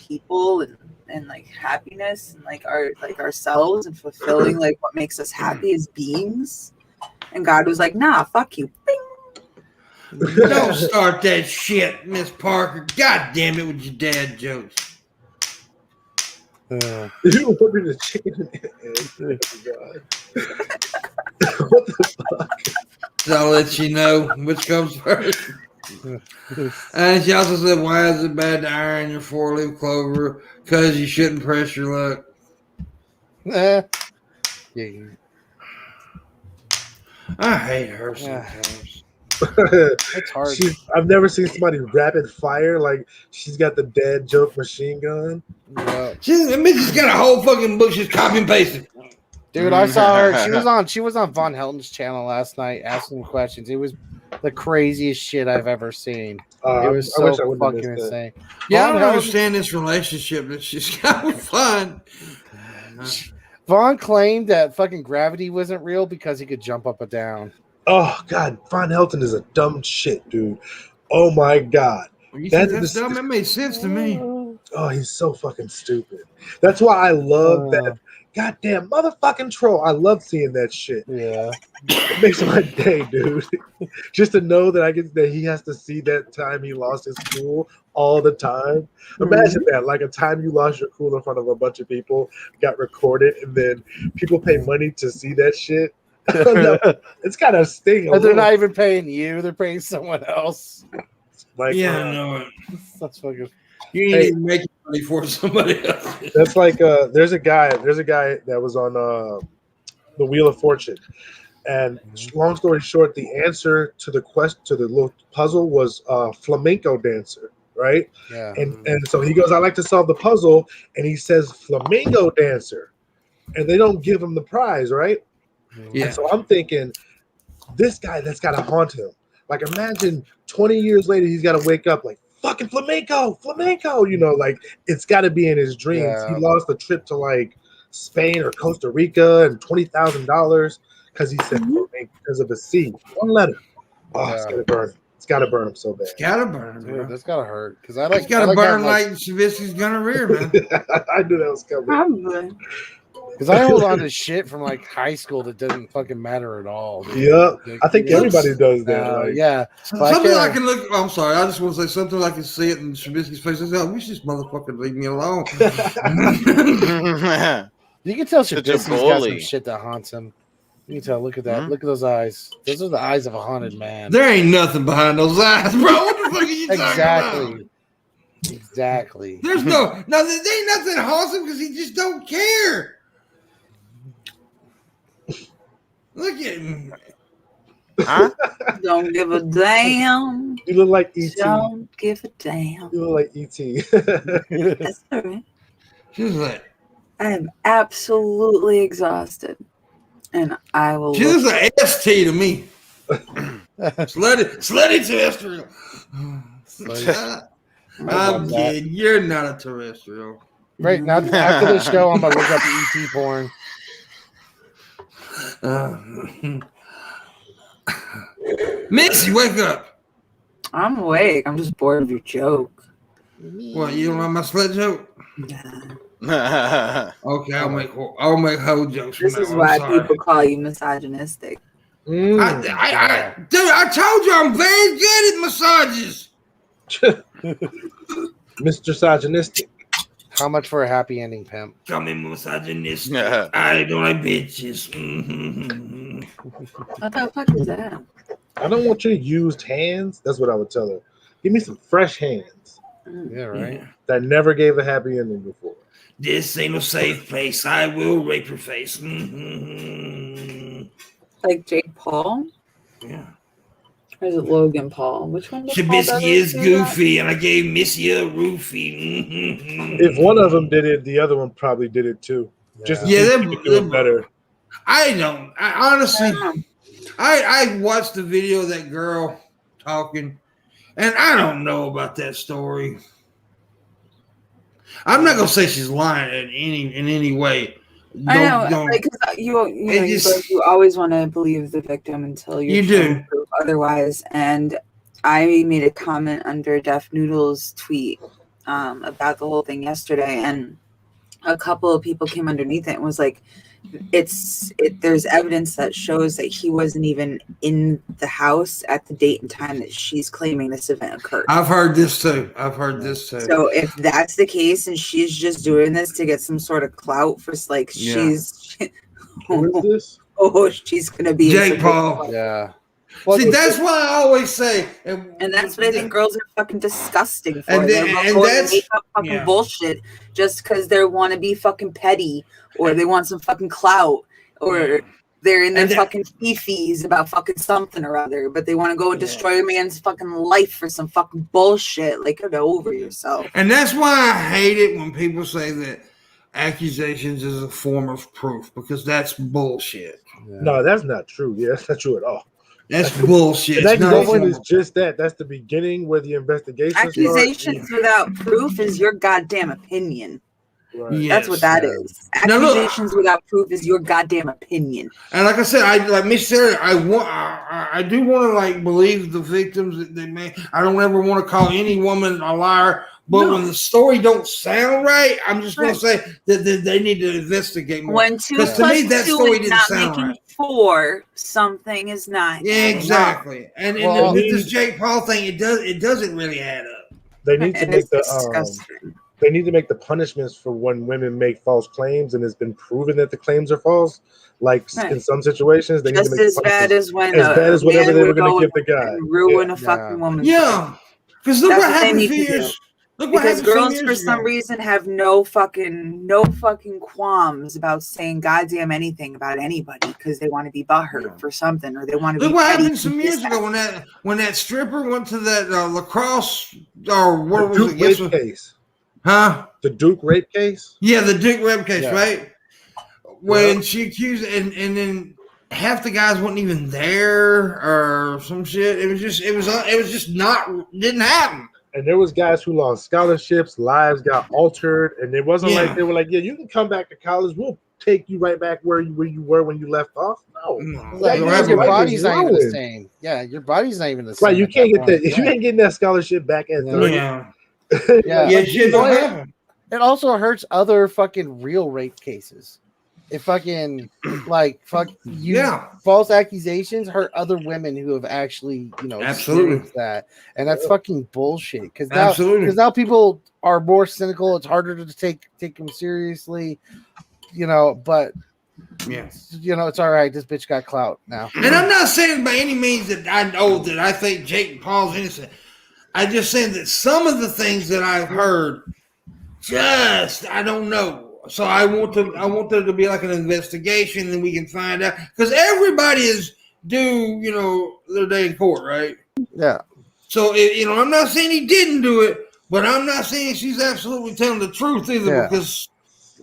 people and like happiness and like ourselves and fulfilling like what makes us happy as beings? And God was like, nah, fuck you. Bing. Don't start that shit, Miss Parker. God damn it with your dad jokes. You put me the chicken in the head. Oh, God. What the fuck? So I'll let you know which comes first. And she also said, why is it bad to iron your 4-leaf clover? Because you shouldn't press your luck. Yeah. I hate her sometimes. It's hard. I've never seen somebody rapid fire like she's got the dad joke machine gun. Yeah. She's got a whole fucking book she's copy and pasting. Dude, I saw her. She was on Von Helton's channel last night asking questions. It was the craziest shit I've ever seen. It was I wish I so wouldn't have fucking missed that. insane. Yeah, I Von don't Helton- understand this relationship that she's got with Fun. Vaughn claimed that fucking gravity wasn't real because he could jump up and down. Oh God, Von Helton is a dumb shit, dude. Oh my God. You That think that's is- dumb? That made sense to me. Oh, he's so fucking stupid. That's why I love that goddamn motherfucking troll. I love seeing that shit. Yeah. It makes my day, dude. Just to know that he has to see that time he lost his cool all the time. Imagine that, like a time you lost your cool in front of a bunch of people, got recorded, and then people pay money to see that shit. It's kind of sting. And they're not even paying you; they're paying someone else. Like, Yeah, I know it. That's fucking. You ain't Hey. even making money for somebody else. that's like there's a guy that was on the Wheel of Fortune, and long story short, the answer to the little puzzle was flamenco dancer, right? Yeah. And so he goes, I like to solve the puzzle, and he says flamingo dancer, and they don't give him the prize, right? Yeah. And so I'm thinking, this guy that's got to haunt him. Like, imagine 20 years later, he's got to wake up like, fucking flamenco, you know, like it's got to be in his dreams. Yeah. He lost a trip to like Spain or Costa Rica and $20,000 because he said because of a C, one letter. Oh, it's Yeah. gotta burn him. It's gotta burn him so bad. It's gotta burn, bro. Dude, that's gotta hurt because I It's like. gotta I burn like like Shabisky's gonna rear, man. I knew that was coming. Probably. because I hold on to shit from like high school that doesn't fucking matter at all. dude. Yeah, Like, I think yeah. everybody does that. Like, Yeah. Something Like, I can look. I'm sorry. I just want to say something I can see it in Shabisky's face. I say, I wish this motherfucker leave me alone. You can tell Such a Shabisky's got some bully. shit that haunts him. You can tell. Look at that. Look at those eyes. Those are the eyes of a haunted man. There ain't nothing behind those eyes, bro. What the fuck are you talking about? Exactly. There's there ain't nothing that haunts him because he just don't care. Look at him. Huh? Don't give a damn. you look like ET. Don't give a damn. You look like ET. That's all right. She's like, I am absolutely exhausted. And I will. she's look- an ST to me. Slutty terrestrial. I'm kidding. You're not a terrestrial. Right now, after the show, I'm gonna look up ET porn. Missy, wake up. I'm awake. I'm just bored of your joke. What, you don't like my slut joke? Nah. Okay, I'll make whole jokes from This now is on. why Sorry. people call you misogynistic. Mm. Dude, I told you I'm very good at massages. Mr. Misogynistic. How much for a happy ending, pimp? Call me misogynistic. I don't like bitches. What the fuck is that? I don't want your used hands. That's what I would tell her. Give me some fresh hands Yeah, right. that never gave a happy ending before. This ain't no safe place. I will rape her face. Like Jake Paul? Yeah. Or is it Logan Paul? Which one? Did Paul Shabisky Betters is do goofy, and I gave Missy a roofie. If one of them did it, the other one probably did it too. Just to see if you could do it better. I don't. I honestly, that? I watched the video of that girl talking, and I don't know about that story. I'm not gonna say she's lying in any way. I know, like, 'cause you always want to believe the victim until you're shown proof otherwise. And I made a comment under Def Noodle's tweet about the whole thing yesterday, and a couple of people came underneath it and was like, there's evidence that shows that he wasn't even in the house at the date and time that she's claiming this event occurred. I've heard this too. So if that's the case and she's just doing this to get some sort of clout for she's Who is this? Oh, she's gonna be Jake Paul. Yeah. Well, see, that's why I always say, and that's what I think girls are fucking disgusting for. And that's make up fucking bullshit just because they want to be fucking petty, or they want some fucking clout, or they're in their fucking fifis about fucking something or other, but they want to go and destroy a man's fucking life for some fucking bullshit. Like, get over yourself. And that's why I hate it when people say that accusations is a form of proof, because that's bullshit. Yeah. No, that's not true. Yeah, that's not true at all. That's bullshit. That is just that. That's the beginning where the investigation Accusations without proof is your goddamn opinion. Right. Yes. That's what that is. Accusations without proof is your goddamn opinion. And like I said, like MissyAnn, I do want to like believe the victims that they may. I don't ever want to call any woman a liar. But when the story don't sound right, I'm just going to say that they need to investigate more. When 2 plus 2 is not making 4, something is not. Yeah, exactly. Up. And with this Jake Paul thing, it doesn't really add up. They need to make they need to make the punishments for when women make false claims and it's been proven that the claims are false. Like in some situations, they just need to make as bad as when whatever they were going to give the guy. Ruin a fucking woman. Yeah, because look what happened a few years. Because girls, for some reason, have no fucking qualms about saying goddamn anything about anybody because they want to be butthurt for something, or they want to. Look what happened some years ago when that stripper went to that lacrosse or what was it? Rape case. Huh? The Duke rape case. Yeah, the Duke rape case, right? When she accused, and then half the guys wasn't even there or some shit. It was just not didn't happen. And there was guys who lost scholarships, lives got altered, and it wasn't like they were like, "Yeah, you can come back to college. We'll take you right back where you were when you left off." No, like, your body's not even the same. Yeah, your body's not even the same. Right, you can't get that. You ain't getting that scholarship back at 30. It also hurts other fucking real rape cases. It fucking false accusations hurt other women who have actually experienced that, and that's fucking bullshit. Because now people are more cynical. It's harder to take them seriously, But it's all right. This bitch got clout now. And I'm not saying by any means that I know that I think Jake Paul's innocent. I'm just saying that some of the things that I've heard, I don't know. So I want there to be like an investigation, and we can find out, because everybody is due, their day in court, right? Yeah. So I'm not saying he didn't do it, but I'm not saying she's absolutely telling the truth either, because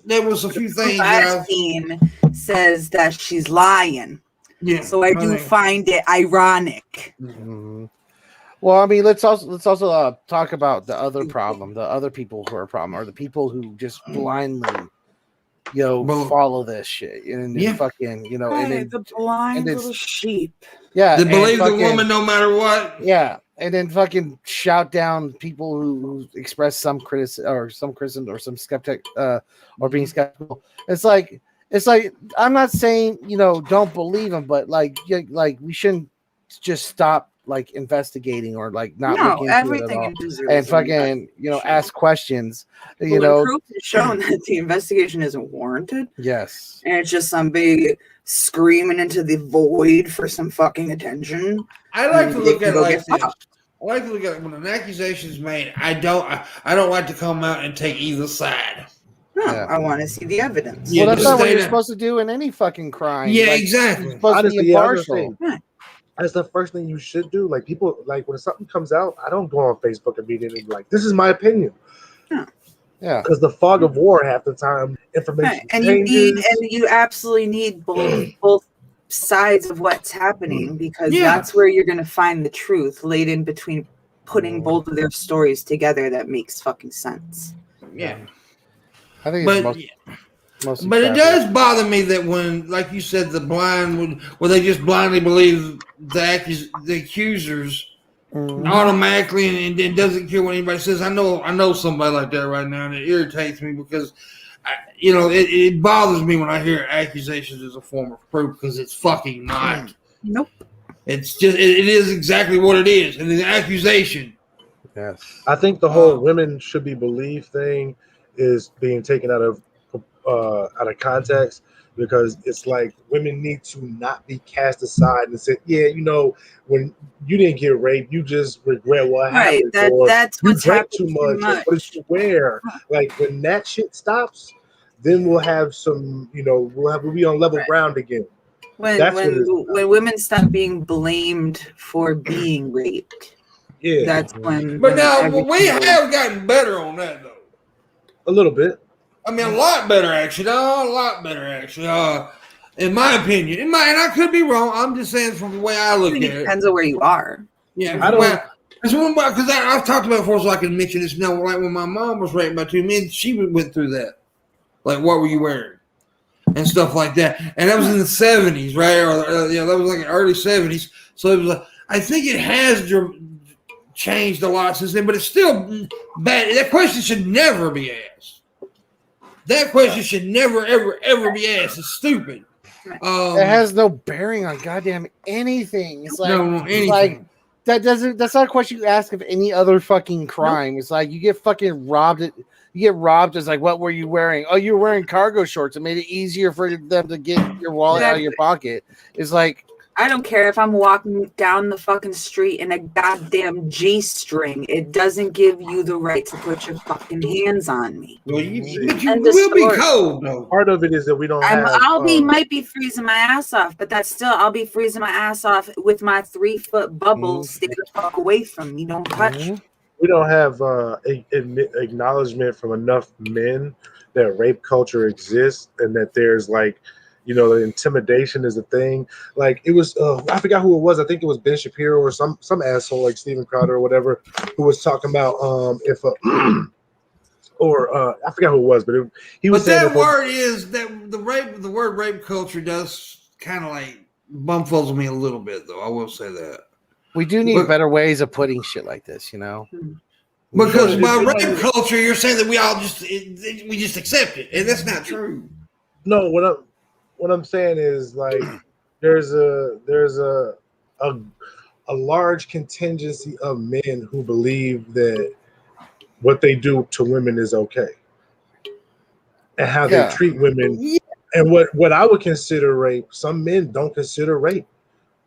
there was a few things. That team says that she's lying. Yeah. So I do find it ironic. Mm-hmm. Well, I mean, let's also talk about the other problem, the other people who are a problem, or the people who just blindly follow this shit and fucking, and then the blind little sheep. Yeah, They believe the fucking, woman no matter what. Yeah, and then fucking shout down people who express some criticism or some skeptic or being skeptical. It's like I'm not saying don't believe them, but like we shouldn't just stop like investigating or like not look into everything it at all and fucking ask questions. Proof is shown that the investigation isn't warranted. Yes, and it's just some big screaming into the void for some fucking attention. I like to look at it like this. I like to look at it when an accusation is made. I don't like to come out and take either side. No, I want to see the evidence. Well, that's not what you're supposed to do in any fucking crime. Yeah, exactly. You're supposed to be impartial. That's the first thing you should do. Like people, like when something comes out, I don't go on Facebook immediately and be like, this is my opinion. Yeah. Because the fog of war half the time, information changes. You absolutely need both sides of what's happening because that's where you're going to find the truth laid in between putting both of their stories together that makes fucking sense. Yeah. I think it's but it does bother me that when, like you said, the blind where they just blindly believe the accusers automatically and doesn't care what anybody says. I know somebody like that right now, and it irritates me because it bothers me when I hear accusations as a form of proof because it's fucking not. Nope. It's just it is exactly what it is, and the accusation. Yes. I think the whole women should be believed thing is being taken out of context because it's like women need to not be cast aside and say, when you didn't get raped, you just regret what happened. That's what's happening too much. What did you wear? Like when that shit stops, then we'll have some, we'll be on level ground again. When women stop being blamed for being raped. Yeah. That's when. But now we have gotten better on that though. A little bit. I mean, a lot better actually. In my opinion, and I could be wrong. I'm just saying from the way I look at it. Depends on where you are. Yeah, because I've talked about it before, so I can mention this now. Like when my mom was raped by two men, she went through that. Like, what were you wearing? And stuff like that. And that was in the 70s, right? Or that was like in early 70s. So it was like, I think it has changed a lot since then, but it's still bad. That question should never be asked. That question should never, ever, ever be asked. It's stupid. It has no bearing on goddamn anything. It's like, anything. It's like that's not a question you ask of any other fucking crime. Nope. It's like you get fucking robbed. You get robbed. It's like, what were you wearing? Oh, you were wearing cargo shorts. It made it easier for them to get your wallet out of your pocket. It's like, I don't care if I'm walking down the fucking street in a goddamn G-string. It doesn't give you the right to put your fucking hands on me. Well, you will be cold, though. Part of it is that we don't might be freezing my ass off, but that's still, I'll be freezing my ass off with my 3-foot bubble. Stay the fuck away from me. Don't touch me. We don't have acknowledgement from enough men that rape culture exists and that there's like, the intimidation is a thing. Like it was, I forgot who it was. I think it was Ben Shapiro or some asshole like Steven Crowder or whatever, who was talking about I forgot who it was, but he was. But that word is that the word rape culture does kind of like bumfuzzle me a little bit, though. I will say that we do need better ways of putting shit like this, Because by rape culture, you're saying that we just accept it, and that's not true. No, what I'm saying is like there's a large contingency of men who believe that what they do to women is okay, and how they treat women, and what I would consider rape, some men don't consider rape.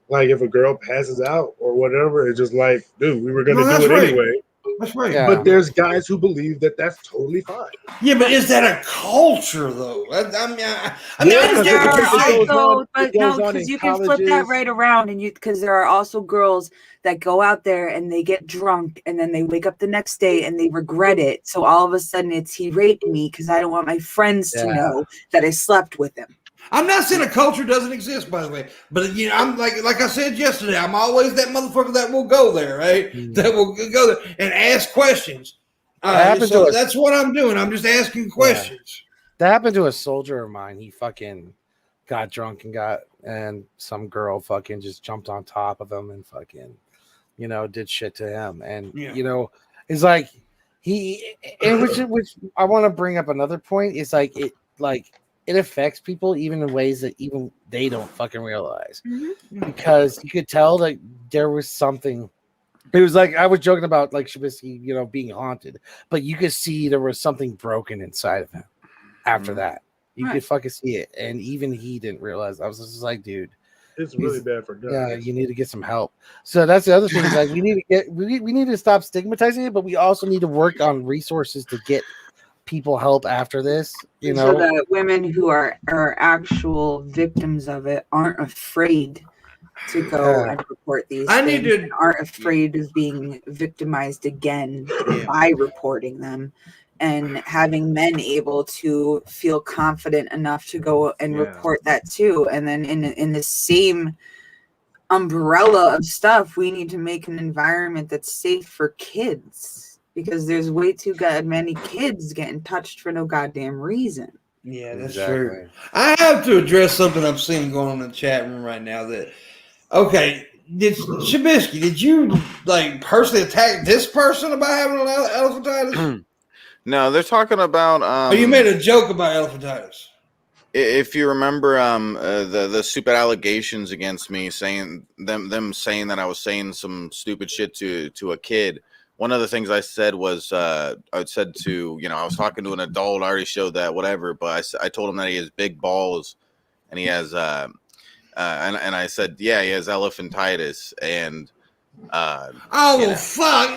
Like if a girl passes out or whatever, it's just like, dude, we were gonna do it anyway. That's right. Yeah. But there's guys who believe that that's totally fine. Yeah, but is that a culture though? Because you can flip that right around, and because there are also girls that go out there and they get drunk, and then they wake up the next day and they regret it. So all of a sudden, he raped me because I don't want my friends to know that I slept with him. I'm not saying a culture doesn't exist, by the way, but I'm like I said yesterday, I'm always that motherfucker that will go there, right? That will go there and ask questions. So that's what I'm doing. I'm just asking questions. That happened to a soldier of mine. He fucking got drunk and some girl fucking just jumped on top of him and fucking, did shit to him. And it's like which I want to bring up another point. It's like it affects people even in ways that even they don't fucking realize. Mm-hmm. Because you could tell that there was something. It was like I was joking about like Shabisky, being haunted, but you could see there was something broken inside of him after that. You could fucking see it, and even he didn't realize. I was just like, dude, it's really bad for guys. Yeah, you need to get some help. So that's the other thing. Is like we need to stop stigmatizing it, but we also need to work on resources to get people help after this. So that women who are actual victims of it aren't afraid to go and report these things and aren't afraid of being victimized again by reporting them, and having men able to feel confident enough to go and report that too. And then in the same umbrella of stuff, we need to make an environment that's safe for kids, because there's way too many kids getting touched for no goddamn reason. Yeah, that's true. I have to address something I'm seeing going on in the chat room right now. Shabisky, did you like personally attack this person about having elephantitis? No, they're talking about. You made a joke about elephantitis. If you remember, the stupid allegations against me, saying them saying that I was saying some stupid shit to a kid. One of the things I said was, I said to, I was talking to an adult. I already showed that, whatever. But I told him that he has big balls, and he has, and I said, yeah, he has elephantitis, and. Fuck.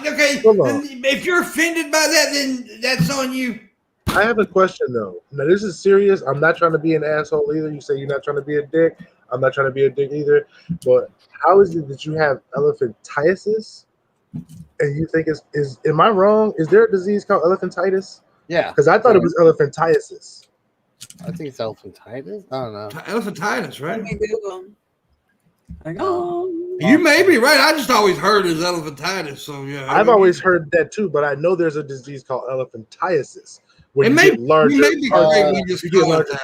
Okay, if you're offended by that, then that's on you. I have a question though. Now this is serious. I'm not trying to be an asshole either. You say you're not trying to be a dick. I'm not trying to be a dick either. But how is it that you have elephantiasis and you think is am I wrong? Is there a disease called elephantitis? Yeah. Because I thought it was elephantiasis. I think it's elephantitis. I don't know. Elephantitis, right? You may be right. I just always heard it's elephantitis. So yeah, I've always heard that too, but I know there's a disease called elephantiasis. Where you get larger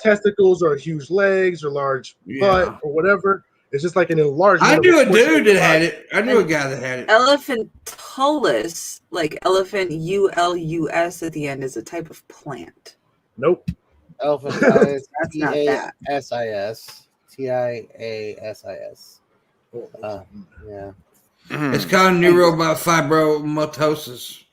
testicles or huge legs or large butt or whatever. It's just like an enlargement. I knew a dude that had it. I knew a guy that had it. Elephantus, like elephant ULUS at the end, is a type of plant. Nope. Elephantitis. That's not that. TIASIS. Yeah. It's called neurofibromatosis.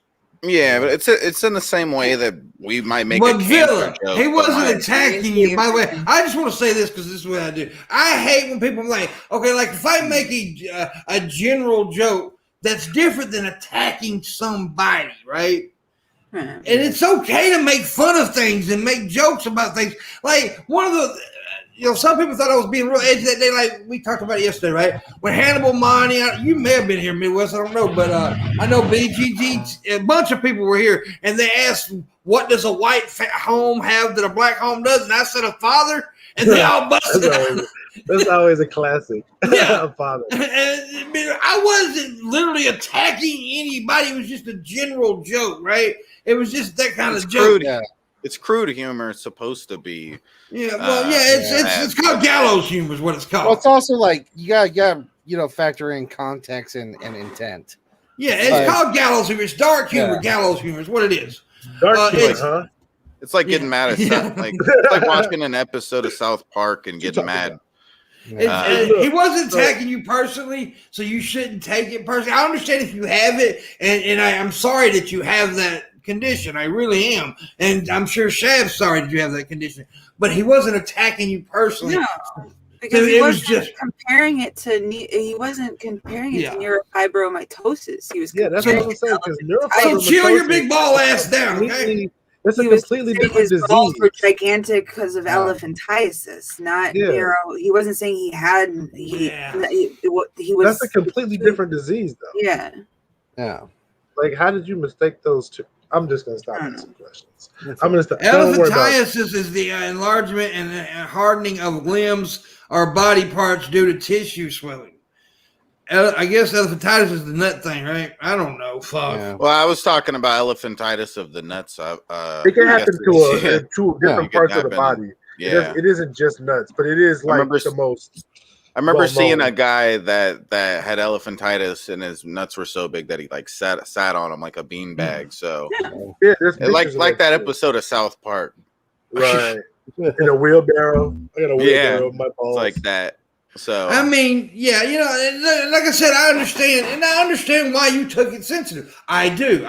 Yeah, but it's in the same way that we might make but a Villa, joke. He wasn't attacking you. By the way, I just want to say this because this is what I do. I hate when people are like, okay, like if I make a general joke, that's different than attacking somebody, right? And it's okay to make fun of things and make jokes about things. Like one of the, some people thought I was being real edgy that day. Like we talked about it yesterday, right? When Hannibal Monty, you may have been here, Midwest, I don't know, but I know BGG, a bunch of people were here, and they asked, "What does a white home have that a black home does?" And I said, "A father," and they all busted. That's always a classic. Yeah, a father. And I wasn't literally attacking anybody. It was just a general joke, right? It was just that kind of joke. Yeah. It's crude humor. It's supposed to be. Yeah, well, it's called gallows humor is what it's called. Well, it's also like you got factor in context and intent. Yeah, it's called gallows humor. It's dark humor. Gallows humor is what it is. Dark humor, It's like getting mad at stuff. It's like watching an episode of South Park and getting mad. He wasn't attacking you personally, so you shouldn't take it personally. I understand if you have it, and I'm sorry that you have that condition. I really am, and I'm sure Shab's sorry that you have that condition. But he wasn't attacking you personally. No, because he wasn't comparing it to neurofibromatosis. He was that's what I'm saying. So chill your big ball ass down, okay? That's a completely different disease. Balls were gigantic because of elephantiasis, not neuro. He wasn't saying he had. He was. That's a completely different disease, though. Yeah. Yeah. Like, how did you mistake those two? I'm just going to stop asking questions. I'm going to stop. Elephantiasis is the enlargement and hardening of limbs or body parts due to tissue swelling. I guess elephantitis is the nut thing, right? I don't know. Fuck. Yeah. Well, I was talking about elephantitis of the nuts. It can happen to two different parts of the body. Yeah, it isn't just nuts, but it is like the most. I remember seeing a guy that had elephantitis and his nuts were so big that he like sat on him like a beanbag. So like that episode of South Park, right? In a wheelbarrow. I got a wheelbarrow with my balls. It's like that. So I mean, yeah, you know, like I said, I understand why you took it sensitive. I do,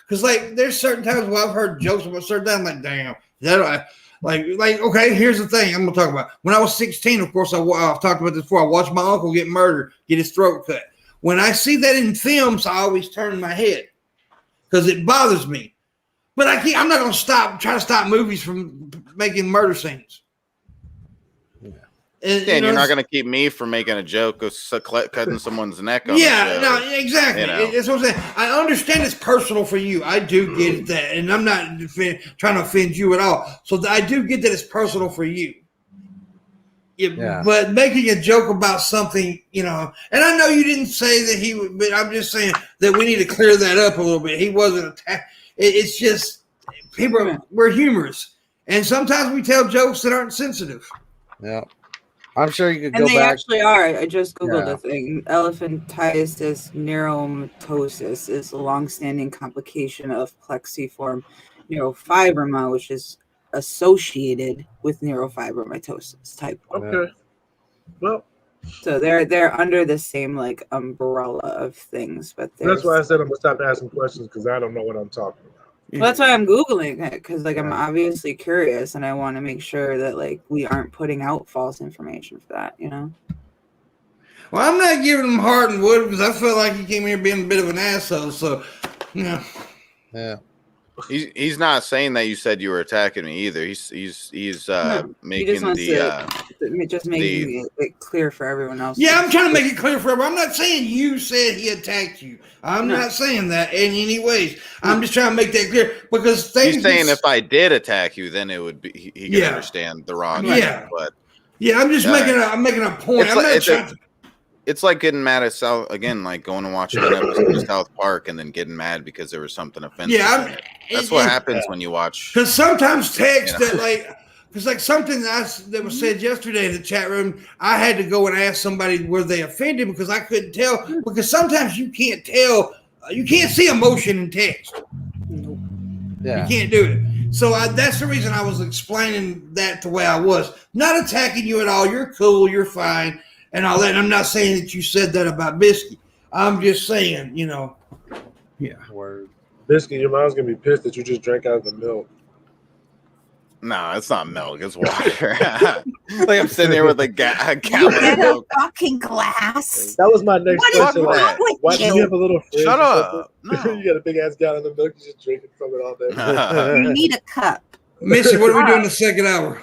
because like there's certain times where I've heard jokes about certain things. I'm like, damn, that like okay. Here's the thing I'm gonna talk about. When I was 16, of course, I've talked about this before. I watched my uncle get murdered, get his throat cut. When I see that in films, I always turn my head because it bothers me. But I'm not gonna try to stop movies from making murder scenes. And you're not going to keep me from making a joke of cutting someone's neck off. Yeah, no, exactly. That's what I'm saying. I understand it's personal for you. I do get that, and I'm not trying to offend you at all. So I do get that it's personal for you. Yeah. But making a joke about something, you know, and I know you didn't say that he would, but I'm just saying that we need to clear that up a little bit. He wasn't attacked. It's just we're humorous, and sometimes we tell jokes that aren't sensitive. Yeah. I'm sure you could go back. And they back. actually are. I just Googled the thing. Elephantitis neuromatosis is a long-standing complication of plexiform neurofibroma, which is associated with neurofibromatosis type 1. Okay. Well, so they're under the same like umbrella of things, but that's why I said I'm gonna stop asking questions because I don't know what I'm talking about. Well, that's why I'm Googling it, because like I'm obviously curious and I want to make sure that like we aren't putting out false information for that, you know. Well, I'm not giving him heart and wood because I felt like he came here being a bit of an asshole. So, yeah. He's not saying that you said you were attacking me either. He's making it clear for everyone else. Yeah, I'm trying to make it clear for everyone. I'm not saying you said he attacked you. I'm not saying that in any ways. I'm just trying to make that clear because he's saying if I did attack you, then it would be he could understand the wrong. Yeah, but I'm just making a point. It's like getting mad at like going and watching an episode of South Park and then getting mad because there was something offensive. Yeah, that's what happens when you watch. Because sometimes text that like, because like something that was said yesterday in the chat room, I had to go and ask somebody were they offended because I couldn't tell. Because sometimes you can't tell, you can't see emotion in text. Yeah, you can't do it. So that's the reason I was explaining that the way I was, not attacking you at all. You're cool, you're fine. And all that. And I'm not saying that you said that about Biscuit. I'm just saying, Word. Biscuit, your mom's gonna be pissed that you just drank out of the milk. No, it's not milk. It's water. Like I'm sitting there with a gallon of milk. A fucking glass. That was my next question. Why do you? you have a little fridge? Shut up. No. You got a big ass gallon of milk. You just drinking from it all day. We need a cup. Missy, what are we doing in the second hour?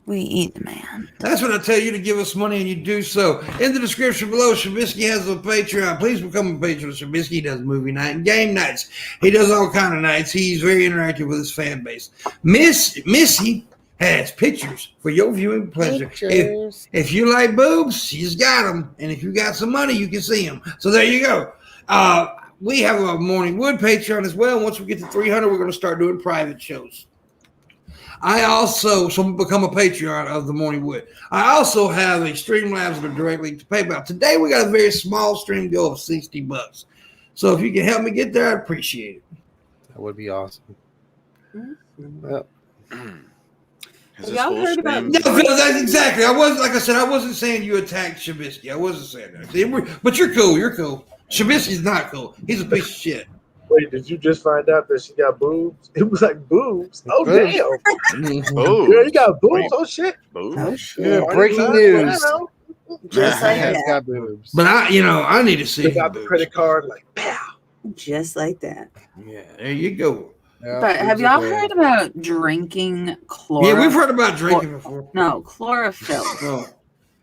We eat, man. That's when I tell you to give us money, and you do so. In the description below, Shabisky has a Patreon. Please become a patron of Shabisky. He does movie night and game nights. He does all kind of nights. He's very interactive with his fan base. Missy has pictures for your viewing pleasure. If you like boobs, she's got them. And if you got some money, you can see them. So there you go. We have a Morning Wood Patreon as well. Once we get to 300, we're going to start doing private shows. I also become a Patreon of the Morning Wood. I also have a Streamlabs and a direct link to PayPal. Today we got a very small stream goal of $60. So if you can help me get there, I'd appreciate it. That would be awesome. Yep. Y'all heard about? No, that's exactly. I wasn't saying you attacked Shabisky. I wasn't saying that. But you're cool. You're cool. Shabisky's not cool. He's a piece of shit. Wait, did you just find out that she got boobs? It was like boobs. Oh damn! Boobs. Girl, you got boobs. Oh shit! Boobs. Oh, shit. Yeah, breaking news. Just like Has that. got boobs. But I need to see. They got the credit card like pow. Just like that. Yeah, there you go. Yeah, But have boobs y'all are good. heard about drinking chlorophyll? Yeah, we've heard about drinking before. No, chlorophyll. Oh.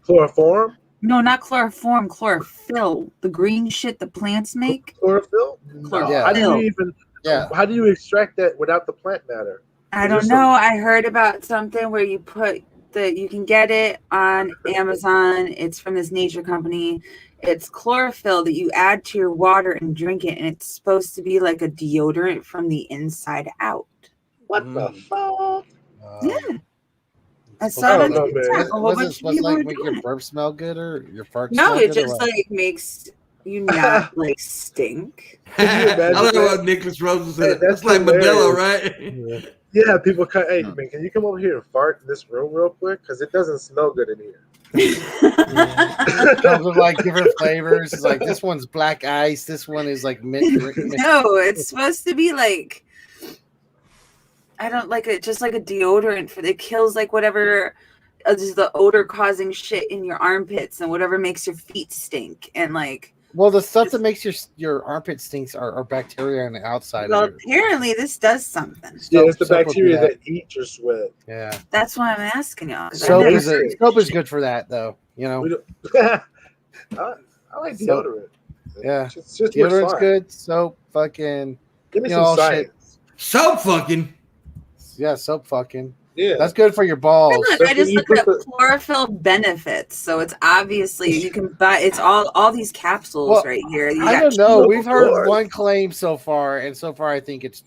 Chloroform? No, not chloroform, chlorophyll. The green shit the plants make. Chlorophyll? Chlorophyll. Yeah. How do you even? Yeah. How do you extract that without the plant matter? I don't know. I heard about something where you put you can get it on Amazon. It's from this nature company. It's chlorophyll that you add to your water and drink it, and it's supposed to be like a deodorant from the inside out. What the fuck? Yeah. I It's saw I it don't on know, TikTok. man. A whole Was bunch it of supposed to people like were make doing your it. burp smell good or your fart No, smell it good or just what? like makes you not like stink. Can you imagine I like that? what Nicholas Rose Hey, said. that's That's like Modelo, hilarious. right? Yeah, people cut. Hey, man, can you come over here and fart in this room real quick? Because it doesn't smell good in here. Comes with like different flavors. It's like this one's black ice. This one is like mint. No, it's supposed to be like I don't like it, just like a deodorant for it kills like whatever is the odor causing shit in your armpits and whatever makes your feet stink and like. Well, the stuff that makes your armpit stinks are bacteria on the outside. Well, of your, apparently this does something. Yeah, it's the soap will do bacteria that eat your sweat. Yeah, That's why I'm asking y'all. 'Cause I've soap never is heard of soap is shit. good for that though. You know, We don't- I like So- deodorant. yeah. It's just Deodorant's looks fine. good. Soap, fucking Give me you some know, science. Soap fucking. yeah, soap fucking. Yeah, That's good for your balls. Look, That's I just when you looked up put the- chlorophyll benefits, so it's obviously you can buy. It's all these capsules Well, right here. You I got don't know. Of We've heard course. one claim so far, and so far I think it's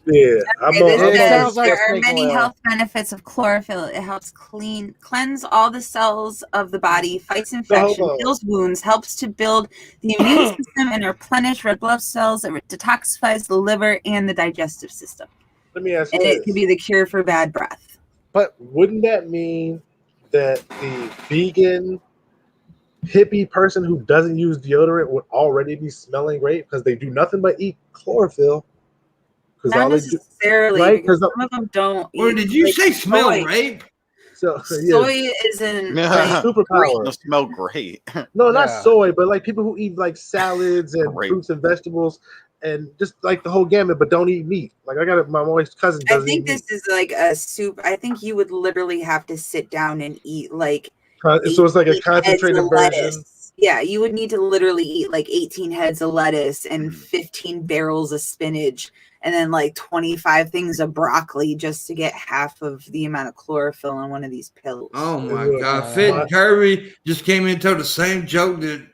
yeah. I'm It on. It says sounds like there are snake many oil. health benefits of chlorophyll. It helps cleanse all the cells of the body, fights infection, on. heals wounds, helps to build the immune system and replenish red blood cells. It detoxifies the liver and the digestive system. Let me ask you And it this. can be the cure for bad breath. but Wouldn't that mean that the vegan hippie person who doesn't use deodorant would already be smelling great because they do nothing but eat chlorophyll? Because Not all they do. necessarily, right? because 'Cause some of them don't. Or eat, did you like, say smell soy. rape? So Soy yeah, isn't Yeah. like superpower. It'll smell great. No, not Yeah. soy, but like people who eat like salads and Great. fruits and vegetables and just like the whole gamut, but don't eat meat. Like I got my wife's cousin I doesn't think eat this is like a soup. I think you would literally have to sit down and eat like meat. So it's like a 18 heads concentrated of version. lettuce. Yeah, you would need to literally eat like 18 heads of lettuce and Mm. 15 barrels of spinach and then like 25 things of broccoli just to get half of the amount of chlorophyll in one of these pills. Oh my Look, God. my- Fit and Kirby just came in and told the same joke that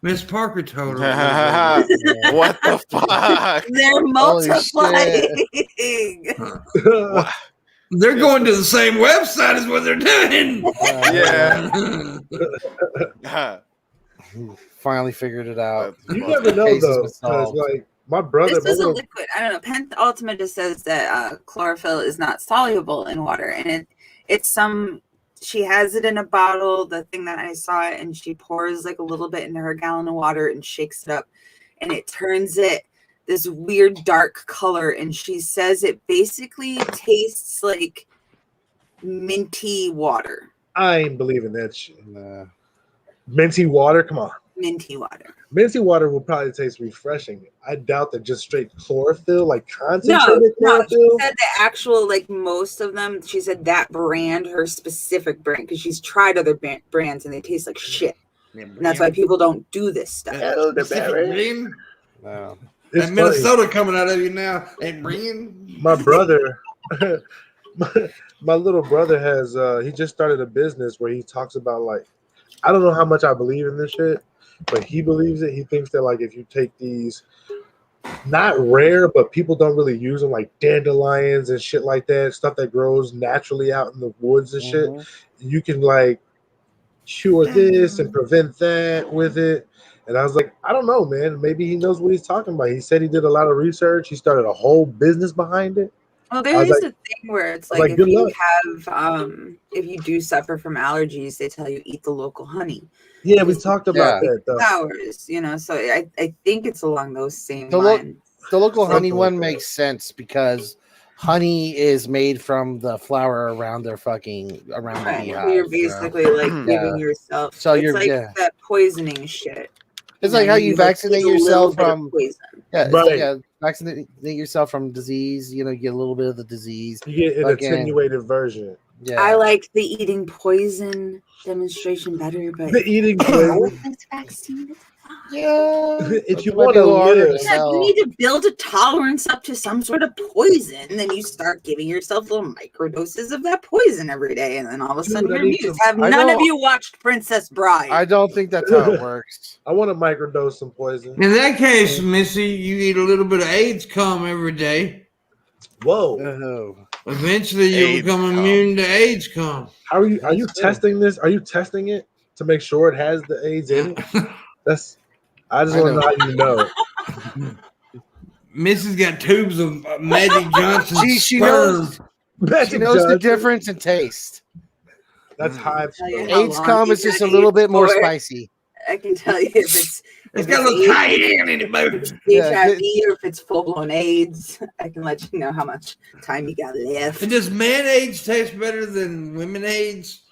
Miss Parker told her. What the fuck? They're multiplying. They're going to the same website is what they're doing. Yeah. finally figured it out. You never know Case has though, been because solved. like my brother, This my is a little, liquid. I don't know. Pent Ultima just says that chlorophyll is not soluble in water, and it's some. She has it in a bottle. The thing that I saw it, and she pours like a little bit into her gallon of water and shakes it up, and it turns it this weird dark color. And she says it basically tastes like minty water. I ain't believing that shit. Nah. Minty water, come on. Minty water. Minty water will probably taste refreshing. I doubt that just straight chlorophyll, like No, concentrated she chlorophyll. said the actual, like most of them, she said that brand, her specific brand, because she's tried other brands and they taste like shit. And that's why people don't do this stuff. Elderberry. No. It's And funny. Minnesota coming out of you now. Ain't bringing. My brother, my little brother has he just started a business where he talks about like, I don't know how much I believe in this shit, but he believes it. He thinks that like if you take these not rare, but people don't really use them, like dandelions and shit like that, stuff that grows naturally out in the woods and shit, Mhm. you can like cure this and prevent that with it. And I was like, I don't know, man. Maybe he knows what he's talking about. He said he did a lot of research. He started a whole business behind it. Well, I there was is like- a thing where it's I was like like, if good you luck. have, if you do suffer from allergies, they tell you eat the local honey. Yeah, we talked about Yeah. that though. Flowers, you know, so I think it's along those same The lo- lines. The local honey Something one like that. makes sense because honey is made from the flower around their fucking around the Right. beehive. You're you know? basically like Yeah. giving yourself. So it's you're- like yeah. that poisoning shit. It's know, like how you like, vaccinate take a little yourself bit of from poison. Right. yeah, vaccinate yourself from disease. You know, you get a little bit of the disease. You get an Fucking- attenuated version. Yeah, I like the eating poison demonstration better, but The eating Oh, poison. this vaccine is Yeah. If you It might want be a to little harder live, to Yeah, sell. you need to build a tolerance up to some sort of poison. Then you start giving yourself little microdoses of that poison every day, and then all of a Dude, sudden I you're need mute. some- Have I none of don't- you watched Princess Bride? I don't think that's how it works. I want to microdose some poison. In that case, Missy, you eat a little bit of AIDS cum every day. Whoa. Oh. Eventually, you'll AIDS become cum. immune to AIDS cum. How are you? Are you That's good. testing this? Are you testing it to make sure it has the AIDS in it? That's. I just I want to know how you know. Missy's got tubes of Magic Johnson She sperm. knows. She Magic knows the Johnson. difference in taste. That's hive Tell you sperm. how AIDS long cum you've is just a had little AIDS bit more for. spicy. I can tell you if it's It's got a little cayenne in it, baby. Yeah, HIV or if it's full blown AIDS. I can let you know how much time you got left. And does man AIDS taste better than women AIDS?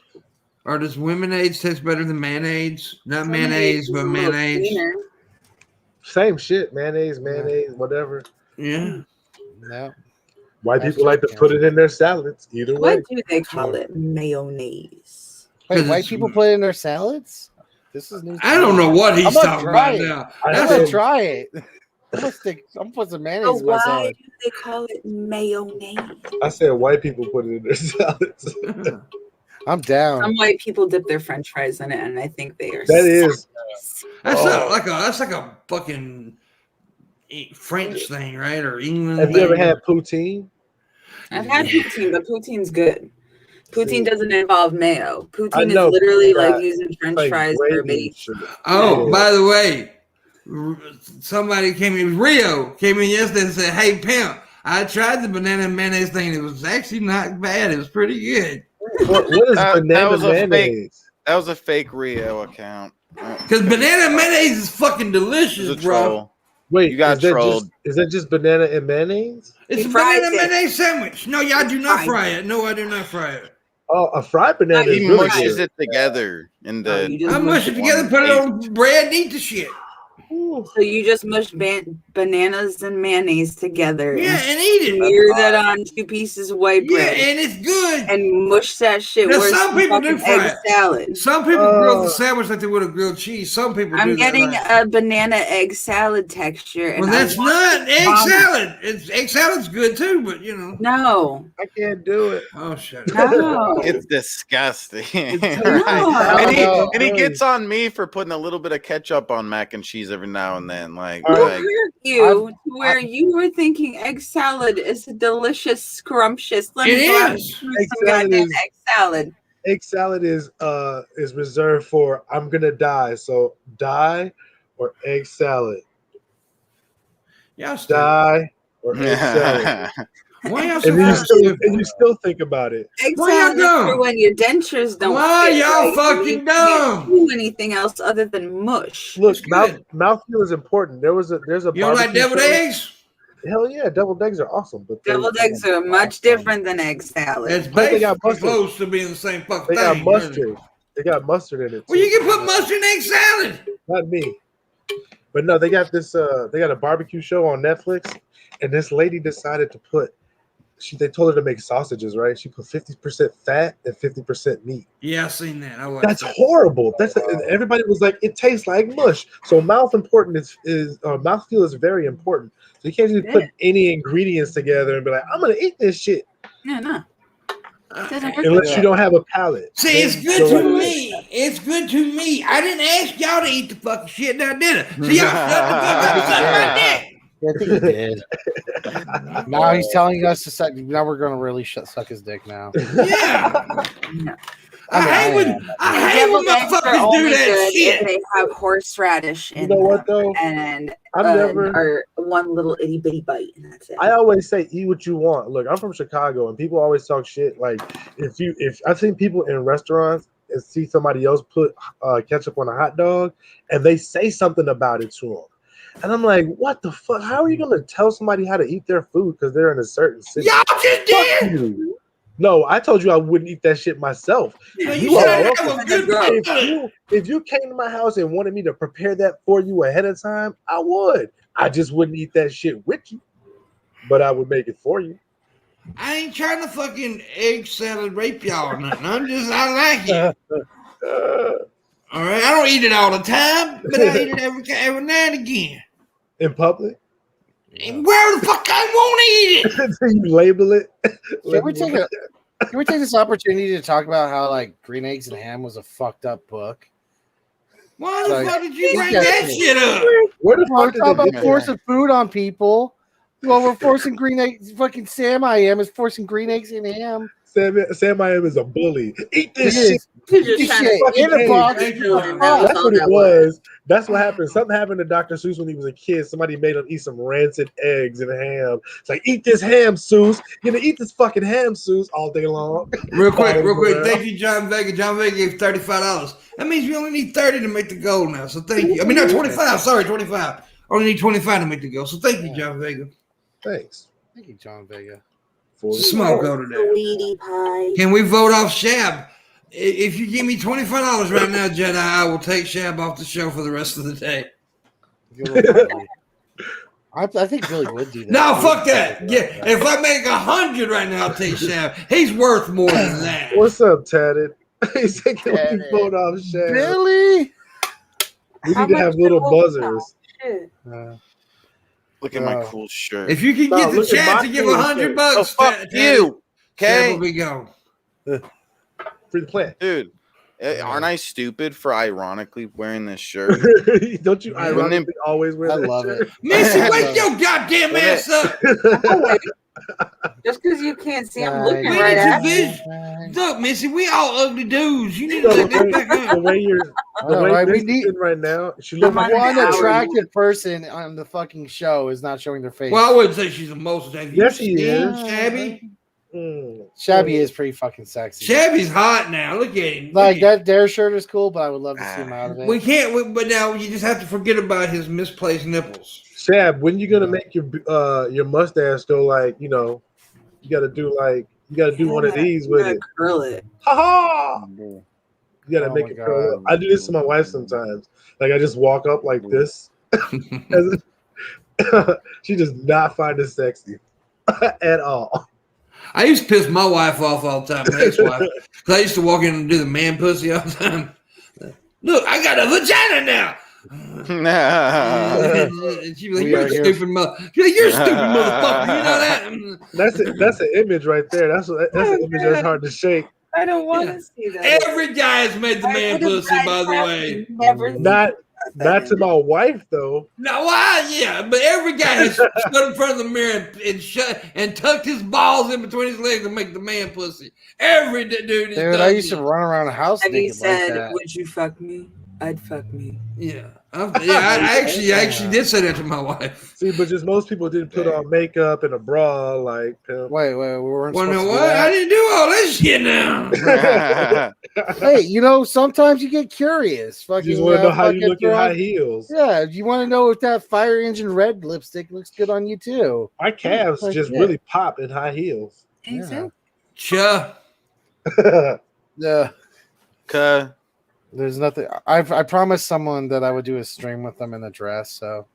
Or does women AIDS taste better than man AIDS? Not mayonnaise, but mayonnaise. Same shit. Mayonnaise, whatever. Yeah. No. White That's people like to right, put it in their salads. Either way. What do they call it? Mayonnaise. Wait, 'Cause white it's- people put it in their salads? This is news. I don't know what he's I'm gonna talking try about it. now. I I'm That's gonna said- try it. I'm putting some mayonnaise So in my why salad. do they call it mayonnaise? I said white people put it in their salads. I'm down. Some white people dip their French fries in it, and I think they are. That is. That's Oh. that's like a fucking French thing, right? Or England. Have you ever thing. had poutine? I've had poutine, but poutine's good. Poutine See. doesn't involve mayo. I Poutine is know, literally but like using French Like fries gravy for and meat. shit. Oh, Yeah. by the way, somebody came in. Rio came in yesterday and said, "Hey, pimp, I tried the banana and mayonnaise thing. It was actually not bad. It was pretty good." What is That banana was a fake- mayonnaise? That was a fake Rio account. Because banana and mayonnaise is fucking It's delicious, a bro. troll. Wait, You got is that trolled. Is that just banana and mayonnaise? It's He a fries banana it. mayonnaise sandwich. No, y'all do not Fried. fry it. No, I do not fry it. Oh, a fried banana He is He really mushes good. it together in Oh, the. you just I mush it together, put it on bread, and eat the shit. So you just mush bananas and mayonnaise together Yeah, and and eat it. smear that on 2 pieces of white Yeah, bread and it's good. and mush that shit Now, worse some than people do fucking fry egg it. salad. Some people grill the Oh. sandwich like they would a grilled cheese. Some people do I'm that getting right. a banana egg salad texture. And Well, that's I want not egg vomit. salad. Egg salad's good too, but you know. No, I can't do it. Oh shut up. no. It's disgusting. It's Right? not. And, No, and he no. gets on me for putting a little bit of ketchup on mac and cheese every now and then. Like, All Who right. like hurt you to where you were thinking egg salad is delicious, scrumptious? Let It me go out and is. do Egg some salad goddamn is- egg salad. Egg salad is reserved for I'm gonna die. So die or egg salad. Y'all stupid. Die or egg salad. Why y'all so And then you fucking still stupid? and you still think about it. Egg Why y'all salad is for dumb? when your dentures don't Why fit y'all right, and fucking you dumb? can't do anything else other than mush. Look, It's good. mouthfeel is important. There's a You don't like barbecue deviled show- eggs? Hell yeah, deviled eggs are awesome. But Deviled eggs are much different than egg salad. It's But they got basically mustard. close to being the same fucking They got thing. mustard. They got mustard in it. Well, you too. can put mustard in egg salad. Not me. But no, they got this. They got a barbecue show on Netflix, and this lady decided to put. They told her to make sausages, right? She put 50% fat and 50% meat. Yeah, I seen that. I watched That's that. horrible. And everybody was like, it tastes like mush. So mouthfeel is very important. So you can't just put any ingredients together and be like, I'm gonna eat this shit Yeah, no. It doesn't work unless like you don't have a palate. See, it's Then good go to like me. It's good to me. I didn't ask y'all to eat the fucking shit now, did I? So y'all shut the fuck up and suck my dick. Yeah, I think he did. Now he's telling us to suck. Now we're gonna really suck his dick now. Yeah. No. I hate when Deviled eggs are motherfuckers do only that good if shit. they have horseradish You in know them what though? and I've never. or one little itty bitty bite, and that's it. I always say eat what you want. Look, I'm from Chicago, and people always talk shit. Like if I've seen people in restaurants and see somebody else put ketchup on a hot dog, and they say something about it to them, and I'm like, what the fuck? How are you gonna tell somebody how to eat their food because they're in a certain city? Y'all just Fuck did. you. No, I told you I wouldn't eat that shit myself. So You you are should have welcome. a good If food. If you came to my house and wanted me to prepare that for you ahead of time, I would. I just wouldn't eat that shit with you, but I would make it for you. I ain't trying to fucking egg salad rape y'all or nothing. I like it. All right, I don't eat it all the time, but I eat it every now and again. In public? Where the fuck I want to eat it? You label it. Can we take this opportunity to talk about how like Green Eggs and Ham was a fucked up book? Why the Like, fuck did you bring that shit up? Where the We're fuck did talking they about get forcing food on people. Well, we're forcing green eggs. Fucking Sam I Am is forcing green eggs and ham. Sam I Am is a bully. Eat this He shit. is. He's This just trying to shit in a Hey, box. thank you. and that That's all what it that was. That's what happened. Something happened to Dr. Seuss when he was a kid. Somebody made him eat some rancid eggs and ham. It's like, eat this ham, Seuss. You're gonna eat this fucking ham, Seuss, all day long. Real quick. Around. Thank you, John Vega. John Vega gave $35. That means we only need 30 to make the goal now. So thank you. I mean, not 25. Sorry, 25. Only need 25 to make the goal. So thank you, John Vega. Thanks. Thank you, John Vega. It's a small goal today. Sweetie pie. Can we vote off Shab? If you give me $25 right now, Jedi, I will take Shab off the show for the rest of the day. I think Billy would do that. No, fuck that. Yeah, if I make 100 right now, I'll take Shab. He's worth more than that. What's up, Tatted? He's taking Tatted. phone off Shaq. Billy. We How need to much have little the whole buzzers. Shit. Look at my cool shirt. If you can No, get the look at chance my to give cool $100, shirt. Oh, fuck you. Shab will Okay, be gone. Free the plant. dude. Aren't I stupid for ironically wearing this shirt? Don't you Yeah. ironically always wear I that love shirt? it. Missy, wake your goddamn ass up. Just because you can't see, I'm Right. looking We right need at to you. vision. Look, Missy, we all ugly dudes. You need to No, take the that back way, the up. way you're, I the know, way right? We Missy's need sitting right now, she the looks like Come on. one Hour. attractive person on the fucking show is not showing their face. Well, I wouldn't say she's the most attractive. Yes, she You is. seen Shabby? Shabby is pretty fucking sexy. Shabby's hot now. Look at him. Like Look at that Dare shirt is cool, but I would love to see him out of him. it. We can't, but now you just have to forget about his misplaced nipples. Shab, when you gonna make your mustache go like, you know, you gotta do one of these with it. Curl it. Ha ha! You gotta Oh make my it curl up. God. I do this to my wife sometimes. Like I just walk up like this. She does not find it sexy at all. I used to piss my wife off all the time, my ex-wife, because I used to walk in and do the man pussy all the time. Look, I got a vagina now. And she'd be like, We "You're are a here. stupid mother. You're a stupid motherfucker. You know that." That's an image right there. That's an image that's hard to shake. I don't want Yeah. to see that. Every guy has made the man pussy, by the way. Never Not to my wife though. No, yeah, but every guy has stood in front of the mirror and tucked his balls in between his legs to make the man pussy. Every dude is Dude, done I used to it. run around the house Have you naked like said, that. would you fuck me? I'd fuck me. Yeah, I actually did say that to my wife. See, but just most people didn't put on makeup and a bra like pimp. Wait, we weren't Well, supposed no, to do what? I that. didn't do all this shit now. Hey, you know, sometimes you get curious. You Fucking, just want to know how you fucking look in throw high on- heels. Yeah, you want to know if that fire engine red lipstick looks good on you too. My calves Like, just yeah. really pop in high heels. Exactly. Cha. Yeah, Cuh. there's nothing. I promised someone that I would do a stream with them in a dress, so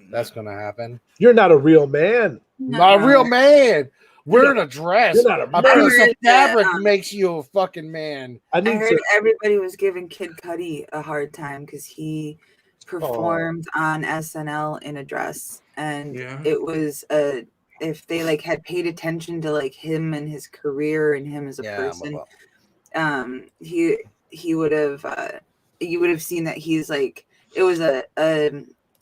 that's gonna happen. You're not a real man. Not a real man wearing a dress. You're not a A man. piece of heard that, fabric makes you a fucking man. I I need heard to. everybody was giving Kid Cudi a hard time because he performed on SNL in a dress, and Yeah. it was if they like had paid attention to like him and his career and him as a person, he would have you would have seen that he's like it was a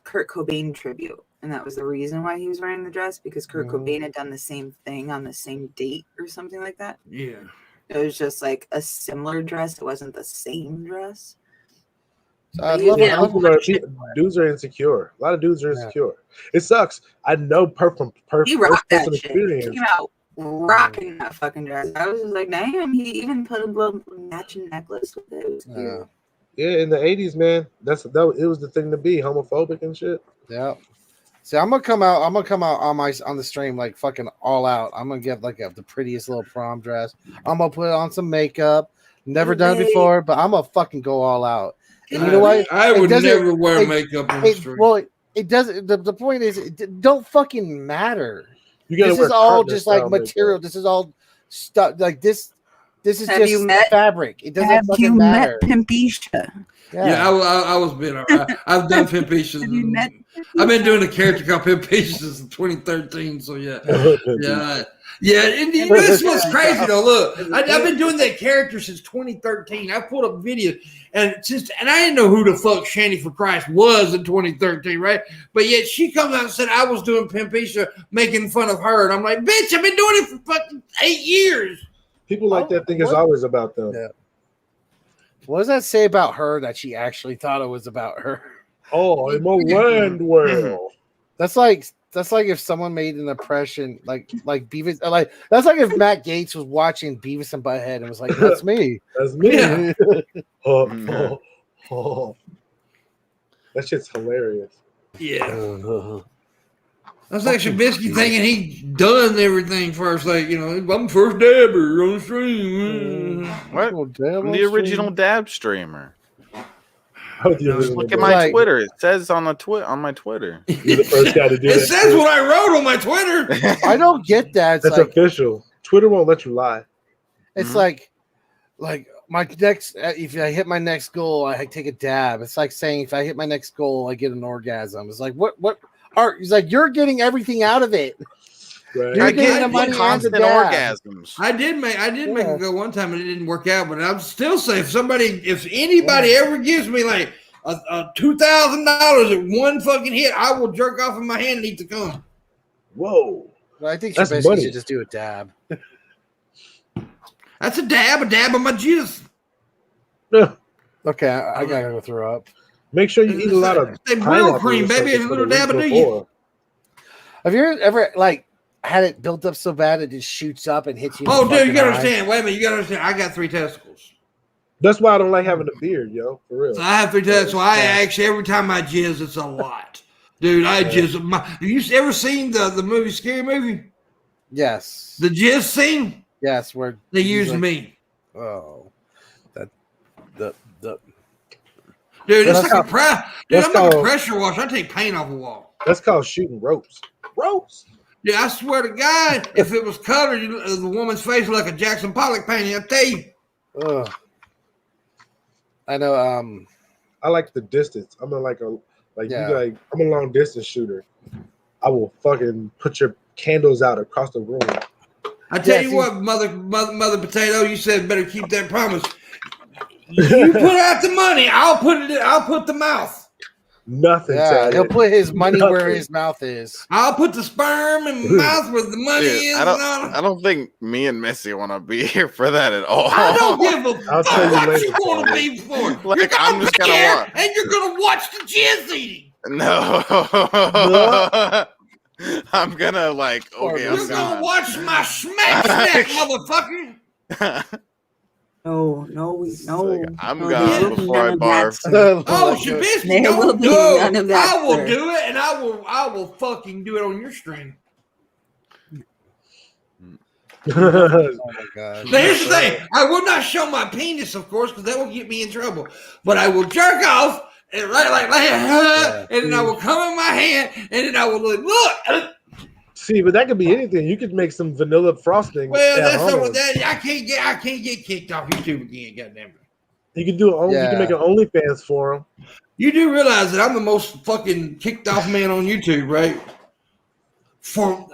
Kurt Cobain tribute, and that was the reason why he was wearing the dress because Kurt Cobain had done the same thing on the same date or something like that. Yeah. It was just like a similar dress. It wasn't the same dress. I You love get it. a lot of shit. Dudes are insecure. A lot of dudes are insecure. It sucks. I know from He rocked that personal shit. He experience. came out rocking that fucking dress. I was just like, damn. He even put a little matching necklace with it. It was cute. Yeah. Yeah, in the 80s, man, it was the thing to be, homophobic and shit. Yeah. See, I'm gonna come out on the stream like fucking all out. I'm gonna get like the prettiest little prom dress. I'm gonna put on some makeup. Never done it before, but I'm gonna fucking go all out. And you know what? I would doesn't- never wear it- makeup on the street. Well, it doesn't. The point is, it don't fucking matter. You gotta This wear is all carpet just like style material. makeup. This is all stuff like this. This is Have just you met- fabric. It doesn't Have fucking you matter. met Pimpisha? Yeah, I was being all right. I've done Pimpation. Have you met? I've been doing a character called Pimpation since 2013. So yeah. And this was crazy though. Look, I've been doing that character since 2013. I pulled up video, and I didn't know who the fuck Shandy for Christ was in 2013, right? But yet she comes out and said I was doing Pimpation, making fun of her, and I'm like, bitch, I've been doing it for fucking 8 years. People like that think it's always about them. Yeah. What does that say about her that she actually thought it was about her? Oh, in my land world. That's like if someone made an impression like Beavis, like that's like if Matt Gaetz was watching Beavis and Butthead and was like, "That's me." That's me. Yeah. That shit's hilarious. Yeah. That's like Shabisky thinking he done everything first. Like, I'm first dabber on the stream. What? I'm the original dab streamer. Just look at my Twitter. It says on my Twitter. You're the first guy to do It that. says what I wrote on my Twitter. I don't get that. That's official. Twitter won't let you lie. It's like my next. If I hit my next goal, I take a dab. It's like saying if I hit my next goal, I get an orgasm. It's like what? Art? He's like you're getting everything out of it. Right. You're getting the money and the dab. Orgasms. I did make it go one time and it didn't work out, but I'm still saying if anybody ever gives me like a $2,000 at one fucking hit, I will jerk off in my hand and eat the cum. Whoa. Well, I think That's Shabisky money. should just do a dab. That's a dab of my jizz. Okay, I gotta go throw up. Make sure you eat a lot of real cream, baby, and a little dab of you. Have you ever had it built up so bad it just shoots up and hits you? Oh, dude, you gotta understand. Wait a minute, you gotta understand. I got 3 testicles. That's why I don't like having a beard, yo. For real. So I have 3 testicles. So I actually every time I jizz, it's a lot, dude. I jizz. Have you ever seen the movie Scary Movie? Yes. The jizz scene. Yes, where they used me. Oh, Dude, it's like I'm like a pressure wash. I take paint off a wall. That's called shooting ropes. Ropes. Yeah, I swear to God, if it was colored, the woman's face looked like a Jackson Pollock painting. I'll tell you. I know. I like the distance. I'm I'm a long distance shooter. I will fucking put your candles out across the room. I tell you what, mother potato, you said better keep that promise. You put out the money, I'll put the mouth. Nothing. Yeah, he'll put his money where his mouth is. I'll put the sperm in my mouth where the money is. I don't think me and Missy want to be here for that at all. I don't give a I'll fuck tell you what later, you want to be for. Like, You're I'm gonna just be gonna here watch. and you're gonna watch the jizz eating. No. I'm gonna You're gonna watch my smack snack, motherfucker. No. I'm No, gone there will be before none I of barf. that, Oh, Shabisky, There will be no. none of that, I will sir. do it, and I will fucking do it on your stream. Oh my god! Now here's the thing: I will not show my penis, of course, because that will get me in trouble. But I will jerk off and and then I will come in my hand, and then I will look. See, but that could be anything. You could make some vanilla frosting. Well, at that's home. not I can't get kicked off YouTube again. Goddamn it! You could do you can make an OnlyFans for them. You do realize that I'm the most fucking kicked off man on YouTube, right?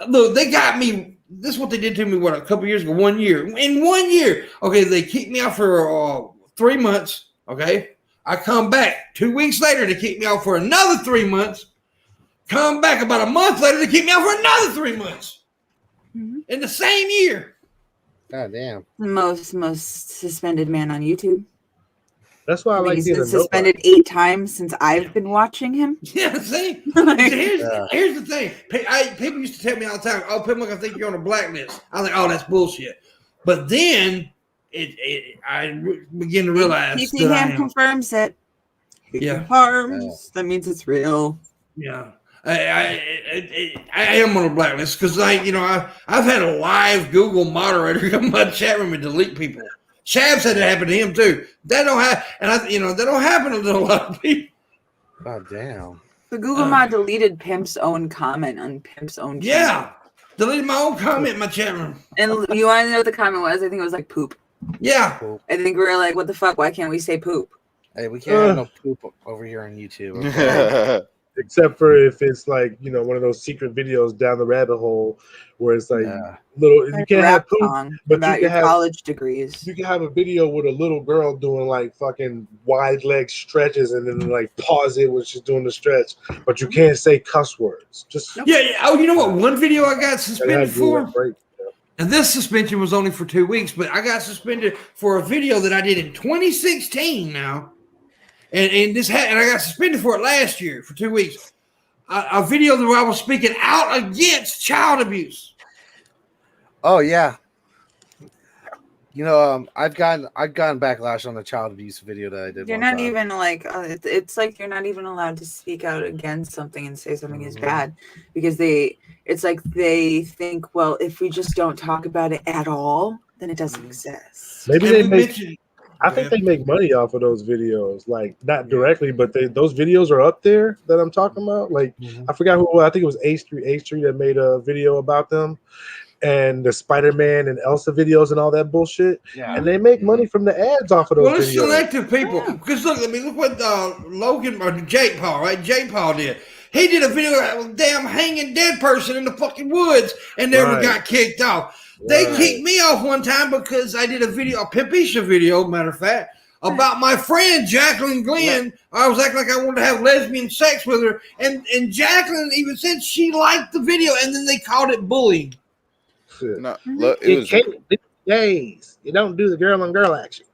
Look, they got me. This is what they did to me. A couple years ago? 1 year. In 1 year, okay, they kicked me out for 3 months. Okay, I come back 2 weeks later. They kicked me out for another 3 months. Come back about a month later. They kicked me out for another 3 months. In the same year. God damn. The most suspended man on YouTube. That's why I like He's being been a suspended 8 times since I've been watching him. Yeah, see? Here's the thing. People used to tell me all the time, oh, Pimpmunk, I think you're on a blacklist. I was like, oh, that's bullshit. But then I begin to realize PC Ham confirms it. He confirms. That means it's real. Yeah. I am on a blacklist because, I've had a live Google moderator come in my chat room and delete people. Chav said it happened to him too. That don't happen, that don't happen to a lot of people. God damn. The Google mod deleted Pimp's own comment on Pimp's own channel. Yeah, deleted my own comment in my chat room. And you want to know what the comment was? I think it was like poop. Yeah. I think we were like, what the fuck? Why can't we say poop? Hey, we can't have no poop over here on YouTube. Okay? Except for if it's like, you know, one of those secret videos down the rabbit hole where it's like Yeah. little, you can't have poop, song but about you your can have college degrees. you can have a video with a little girl doing like fucking wide leg stretches and then like pause it when she's doing the stretch, but you can't say cuss words. Just Yeah. Oh, you know what? One video I got gotta suspended have for. that break. And this suspension was only for 2 weeks, but I got suspended for a video that I did in 2016 now. And I got suspended for it last year for 2 weeks. A video where I was speaking out against child abuse. Oh yeah. You know, I've gotten backlash on the child abuse video that I did. You're one not time. even like it's like you're not even allowed to speak out against something and say something is bad because it's like they think, well, if we just don't talk about it at all, then it doesn't exist. Maybe And they we make. mentioned- I think they make money off of those videos, like not directly, but those videos are up there that I'm talking about. Like I forgot who. I think it was H3 that made a video about them, and the Spider-Man and Elsa videos and all that bullshit. Yeah. And they make money from the ads off of those Well, it's videos. selective people. Because look what Logan or Jake Paul, right? Jake Paul did. He did a video of a damn hanging dead person in the fucking woods and never Right. got kicked off. They Right. kicked me off one time because I did a Pimpisha video, matter of fact, about my friend Jacqueline Glenn. I was acting like I wanted to have lesbian sex with her, and Jacqueline even said she liked the video, and then they called it bullying. Shit. No, look, You can't do gays. You don't do the girl on girl action.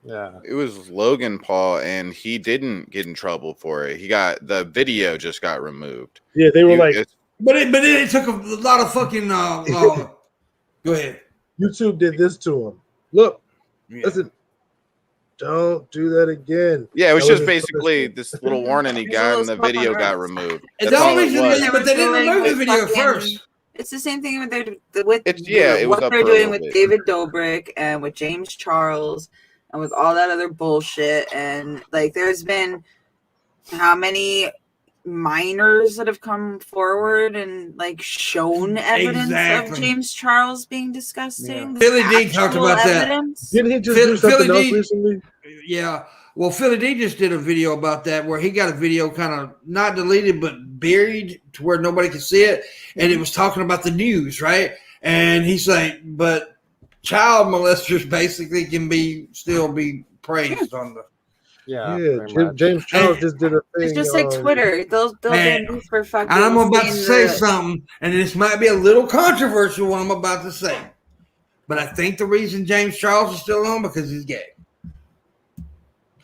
Yeah. it was Logan Paul, and he didn't get in trouble for it. The video just got removed. Yeah, they were like, It's- But it took a lot of fucking. Go ahead. YouTube did this to him. Look, Yeah. listen, don't do that again. yeah, it was That just was his basically this little warning he got, and the video got removed. And That's the all only it reason, was. but they didn't remove the video Fucking- first. It's the same thing with It was what up they're for a doing little with bit. David Dobrik and with James Charles and with all that other bullshit. And like, there's been how many minors that have come forward and like shown evidence Exactly. of James Charles being disgusting. Yeah. Philly D talked Actual about that. evidence. Didn't he just Phil- do something Philly else D- recently? Yeah. Well, Philly D just did a video about that where he got a video kind of not deleted but buried to where nobody could see it, and it was talking about the news, right? And he's like, but child molesters basically can still be praised on the. Yeah. Yeah, pretty much. James Charles just did a thing. It's just like Twitter. They'll Man, do for fucking. And I'm about to say saying the- something, and this might be a little controversial what I'm about to say, but I think the reason James Charles is still on because he's gay.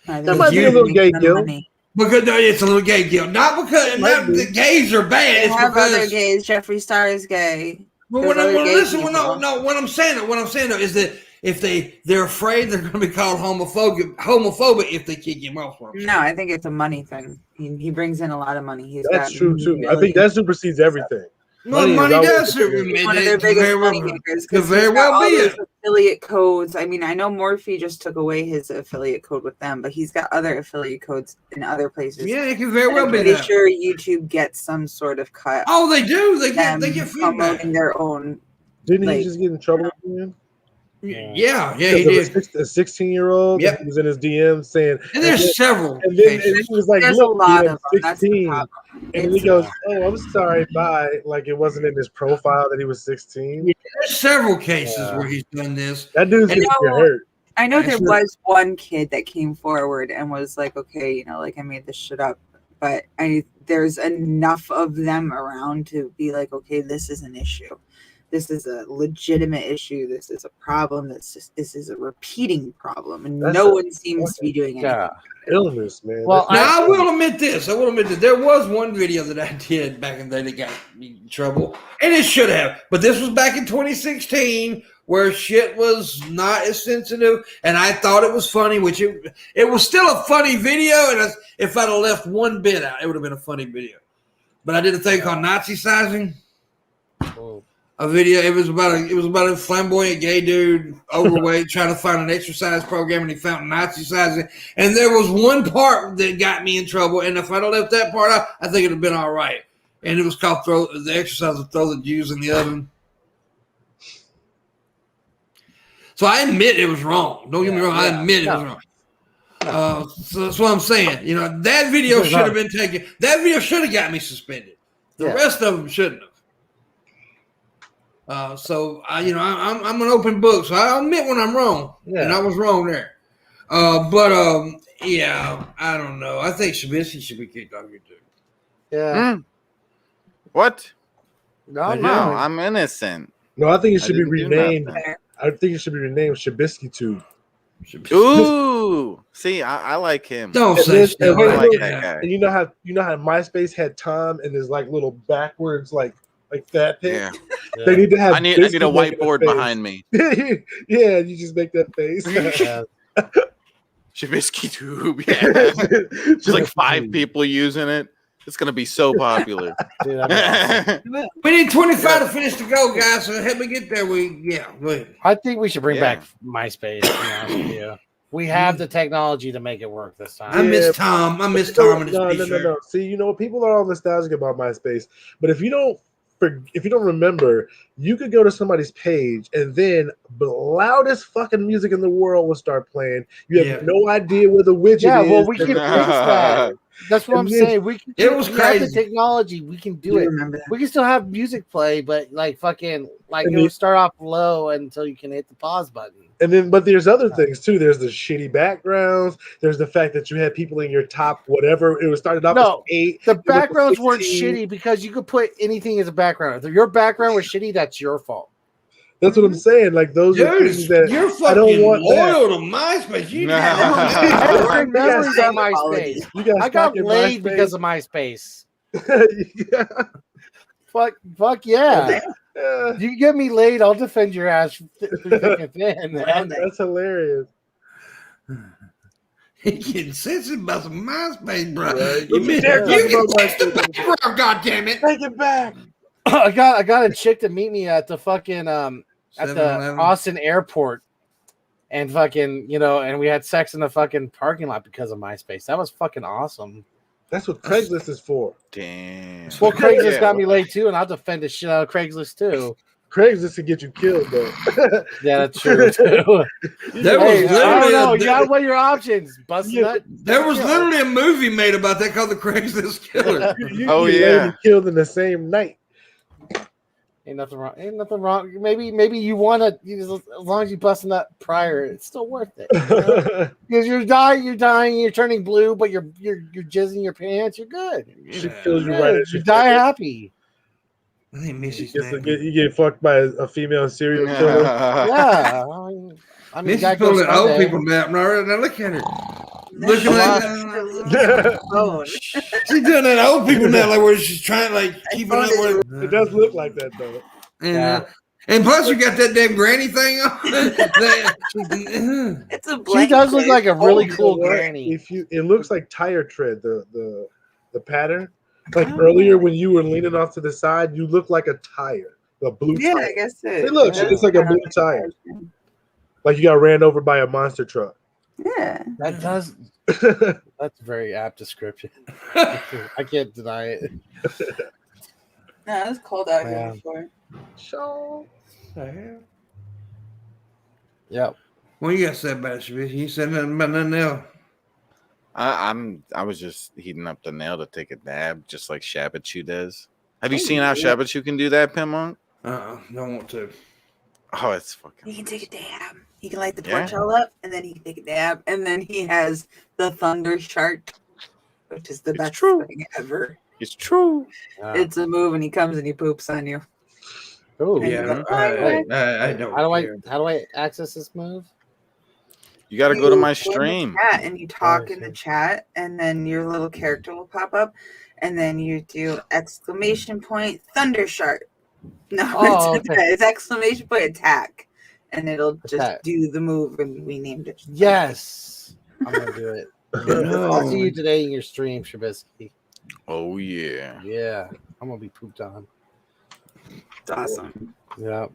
I That might be a little gay guilt. Because no, it's a little gay guilt. Not because the gays are bad. They It's have other because gays. Jeffree Star is gay. Well, There's other gay listen, people. what I'm saying though is that if they're afraid they're going to be called homophobic if they kick him off. No, I think it's a money thing. He brings in a lot of money. That's true too. I think that supersedes everything. Well, Money money is does. always one of their biggest money makers. Could very well be it. Affiliate codes. I mean, I know Morphe just took away his affiliate code with them, but he's got other affiliate codes in other places. Yeah, it could very And well I'm be pretty that. sure YouTube gets some sort of cut. Oh, they do. They them get feedback. promoting their own. Didn't Like- he just get in trouble again? Yeah, he Because did. a 16-year-old Yep. was in his DM saying, And there's several. and then cases. he was like, There's look, a lot I'm of them. That's the 16. problem. And then he goes, oh, I'm sorry, bye. Like it wasn't in his profile that he was 16. There's several cases where he's done this. That dude's And gonna get hurt. I know there Actually- was one kid that came forward and was like, okay, like I made this shit up, but there's enough of them around to be like, okay, this is an issue. This is a legitimate issue. This is a problem. This is a repeating problem, and That's no a one seems to be doing anything. Yeah. Illness, man. Well, Now, I will admit this. There was one video that I did back in the day that got me in trouble, and it should have. But this was back in 2016, where shit was not as sensitive, and I thought it was funny, which it was still a funny video. And if I'd have left one bit out, it would have been a funny video. But I did a thing called Nazi sizing. Oh. A video. It was about a flamboyant gay dude, overweight, trying to find an exercise program, and he found Nazi sizing. And there was one part that got me in trouble, and if I'd have left that part out, I think it'd have been all right. And it was called the exercise of throw the Jews in the oven. So I admit it was wrong. Don't get me wrong. I admit it was wrong. So that's what I'm saying. You know, that video should have been taken. That video should have got me suspended. The rest of them shouldn't have. So I'm an open book, so I admit when I'm wrong, and I was wrong there. Yeah, I don't know. I think Shabisky should be kicked off YouTube. Yeah. What? No, No, I'm innocent. No, I think it should be didn't do renamed. nothing. I think it should be renamed Shabisky Tube. Ooh, see, I like him. Don't And say this- stuff and I wait, like look, that guy. And you know how MySpace had Tom and his like little backwards like that pic? Yeah. They need to have. I need a Biscuit making whiteboard face. behind me. Yeah, you just make that face. Shabisky tube. Yeah. There's like 5 people using it. It's gonna be so popular. Dude, I mean, We need 25 to finish to go, guys. So help me get there. I think we should bring Yeah. back MySpace. To be honest with you. We have the technology to make it work this I time. miss Tom. I miss Tom and his t-shirt. No. See, people are all nostalgic about MySpace, but if you don't remember, you could go to somebody's page and then the loudest fucking music in the world will start playing. You have no idea where the widget Yeah, is. well, we can fix that. That's what I'm saying. We can. It was we have the crazy. technology. We can do You it. remember that? We can still have music play, but like fucking, like it'll start off low until you can hit the pause button. And then, but there's other things too. There's the shitty backgrounds. There's the fact that you had people in your top whatever. It was started off No, as 8. The it went to backgrounds weren't 16. shitty because you could put anything as a background. If your background was shitty, that's your fault. That's what I'm saying. Like those are things Dude, that you're I don't fucking want that. loyal to MySpace. You Nah. I You have memories guys- on MySpace. You guys I got fucking laid MySpace. because of MySpace. Yeah. Fuck yeah. Yeah. You can get me laid, I'll defend your ass through thick and thin. man. That's hilarious. He getting sensitive about some MySpace, bro. Right. You miss Don't you dare you talk get about MySpace. bro, God damn it. Take it back. I got a chick to meet me at the fucking at the 7-Eleven. Austin airport, and fucking and we had sex in the fucking parking lot because of MySpace. That was fucking awesome. That's what Craigslist is for. Damn. Well, Craigslist Yeah. got me laid too, and I'll defend the shit out of Craigslist too. Craigslist to get you killed, though. Yeah, that's true too. There was Hey, I don't literally know. a- You gotta weigh your options. Bust Yeah, nut. There was literally a movie made about that called The Craigslist Killer. You Oh, get laid yeah. and killed in the same night. Ain't nothing wrong. Ain't nothing wrong. Maybe you want to. As long as you busting that prior, it's still worth it. Because you're dying, you're turning blue, but you're jizzing your pants. You're good. She Yeah. kills you You're right good. as You die happy. I think Missy's You get fucked by a female serial killer. Yeah. I mean, Missy's God goes pulling old Sunday. people nap. Now look at her. Look Come at on. that. Oh, She's doing that old people now, like where she's trying like keep it up with. It does look like that, though. Yeah. And plus, you got that damn granny thing on. it's a She blank. does look like a really Oh, you cool know what? granny. It looks like tire tread, the pattern. Like earlier when you were leaning off to the side, you look like a tire, a blue Yeah, tire. I guess so. Hey, look, it's like a blue tire. Like you got ran over by a monster truck. Yeah. That does. That's a very apt description. I can't deny it. No, it was cold out Yeah. here before. Yep. What you got to say about it, Shabisky? You said nothing about nothing else. I was just heating up the nail to take a dab, just like Shabisky does. Have you seen how Shabisky can do that, Pimpmunk? Don't want to. Oh, it's fucking. He can take a dab. He can light the Yeah. torch all up, and then he can take a dab, and then he has the thunder shark, which is the It's best true. thing ever. It's true. It's a move, and he comes and he poops on you. Oh Yeah, I don't. How do I access this move? You got to go to my in the stream. chat and you talk in the chat, and then your little character will pop up, and then you do exclamation point thunder shark. No, Oh, it's exclamation point attack, and it'll just Attack. do the move, and we named it. Yes, I'm gonna do it. No. I'll see you today in your stream, Shabisky. Oh yeah. Yeah, I'm gonna be pooped on. It's awesome. Yeah,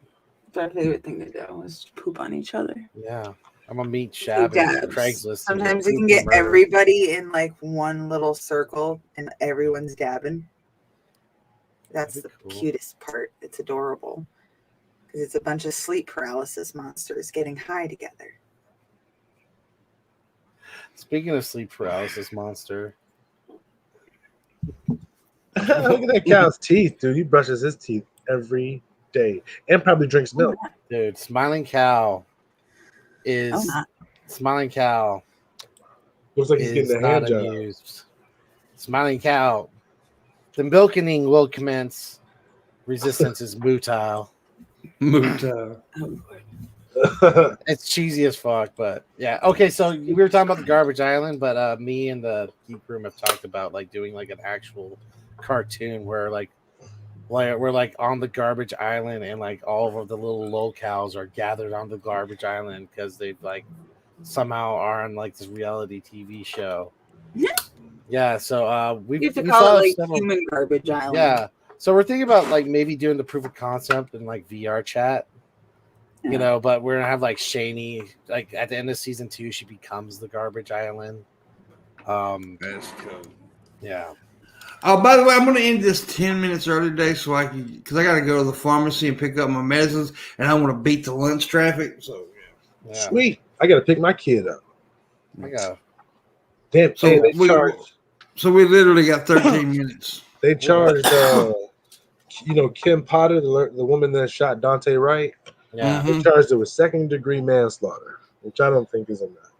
It's our favorite thing to do is poop on each other. yeah. I'm gonna meet Shab and Dabs. Craigslist. Sometimes you can get everybody in like one little circle, and everyone's dabbing. That's the That'd be cool. cutest part. It's adorable because it's a bunch of sleep paralysis monsters getting high together. Speaking of sleep paralysis monster. Look at that cow's teeth, dude. He brushes his teeth every day and probably drinks milk. Dude, Smiling Cow is Smiling Cow Looks like he's is getting a not hand job. amused. Smiling Cow. The milking will commence. Resistance is mutile. It's cheesy as fuck, but yeah. Okay, so we were talking about the Garbage Island, but me and the Geek Room have talked about like doing like an actual cartoon where like we're like on the Garbage Island and like all of the little locales are gathered on the Garbage Island because they like somehow are on like this reality TV show. Yeah, so You have to call it like Human Garbage Island. Yeah, so we're thinking about like maybe doing the proof of concept and like VR chat. You know, but we're gonna have like Shani, like at the end of season 2, she becomes the Garbage Island. That's cool. Yeah. Oh, by the way, I'm gonna end this 10 minutes early today, so I can, because I gotta go to the pharmacy and pick up my medicines, and I want to beat the lunch traffic. So Yeah. Sweet. I gotta pick my kid up. I got. Damn. So Hey, they we literally got 13 minutes. They charged, Kim Potter, the woman that shot Dante Wright. Yeah. They charged her with second-degree manslaughter, which I don't think is enough.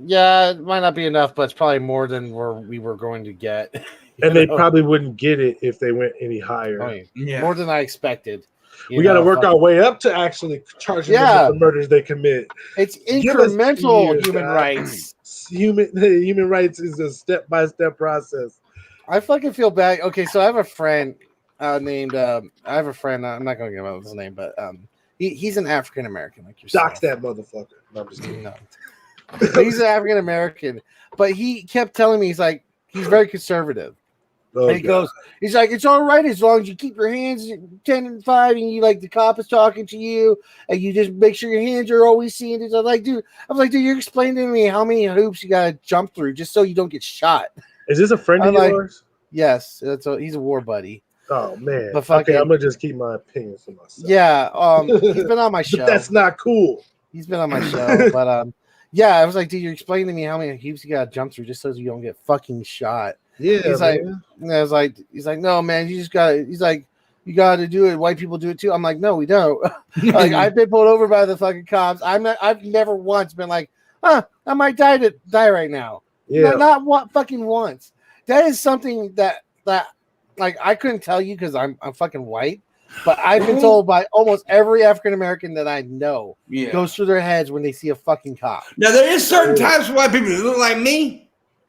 Yeah, it might not be enough, but it's probably more than we were going to get. And they probably wouldn't get it if they went any higher. I mean, more than I expected. We got to work our way up to actually charging them with the murders they commit. It's incremental human rights. Human rights is a step-by-step process. I fucking feel bad. Okay, so I have a friend named. I have a friend. I'm not going to give out his name, but he's an African American, like yourself. Dox that motherfucker. No, I'm just kidding. No. He's an African American, but he kept telling me he's very conservative. Oh, and he's like, it's all right as long as you keep your hands 10 and 5, and you like the cop is talking to you, and you just make sure your hands are always seeing it. I was like, dude, you're explaining to me how many hoops you gotta jump through just so you don't get shot. Is this a friend of yours? Yes, he's a war buddy. Oh man. But okay, I'm gonna just keep my opinions to myself. Yeah, he's been on my show. But that's not cool. He's been on my show, but yeah, I was like, dude, you're explaining to me how many hoops you gotta jump through just so you don't get fucking shot. Yeah, he's like, no, man, you just gotta. He's like, you gotta do it. White people do it too. I'm like, no, we don't. Like, I've been pulled over by the fucking cops. I've never once been like, I might die right now. Yeah, not fucking once. That is something that like I couldn't tell you because I'm fucking white, but I've been told by almost every African American that I know goes through their heads when they see a fucking cop. Now there is certain types of white people that look like me.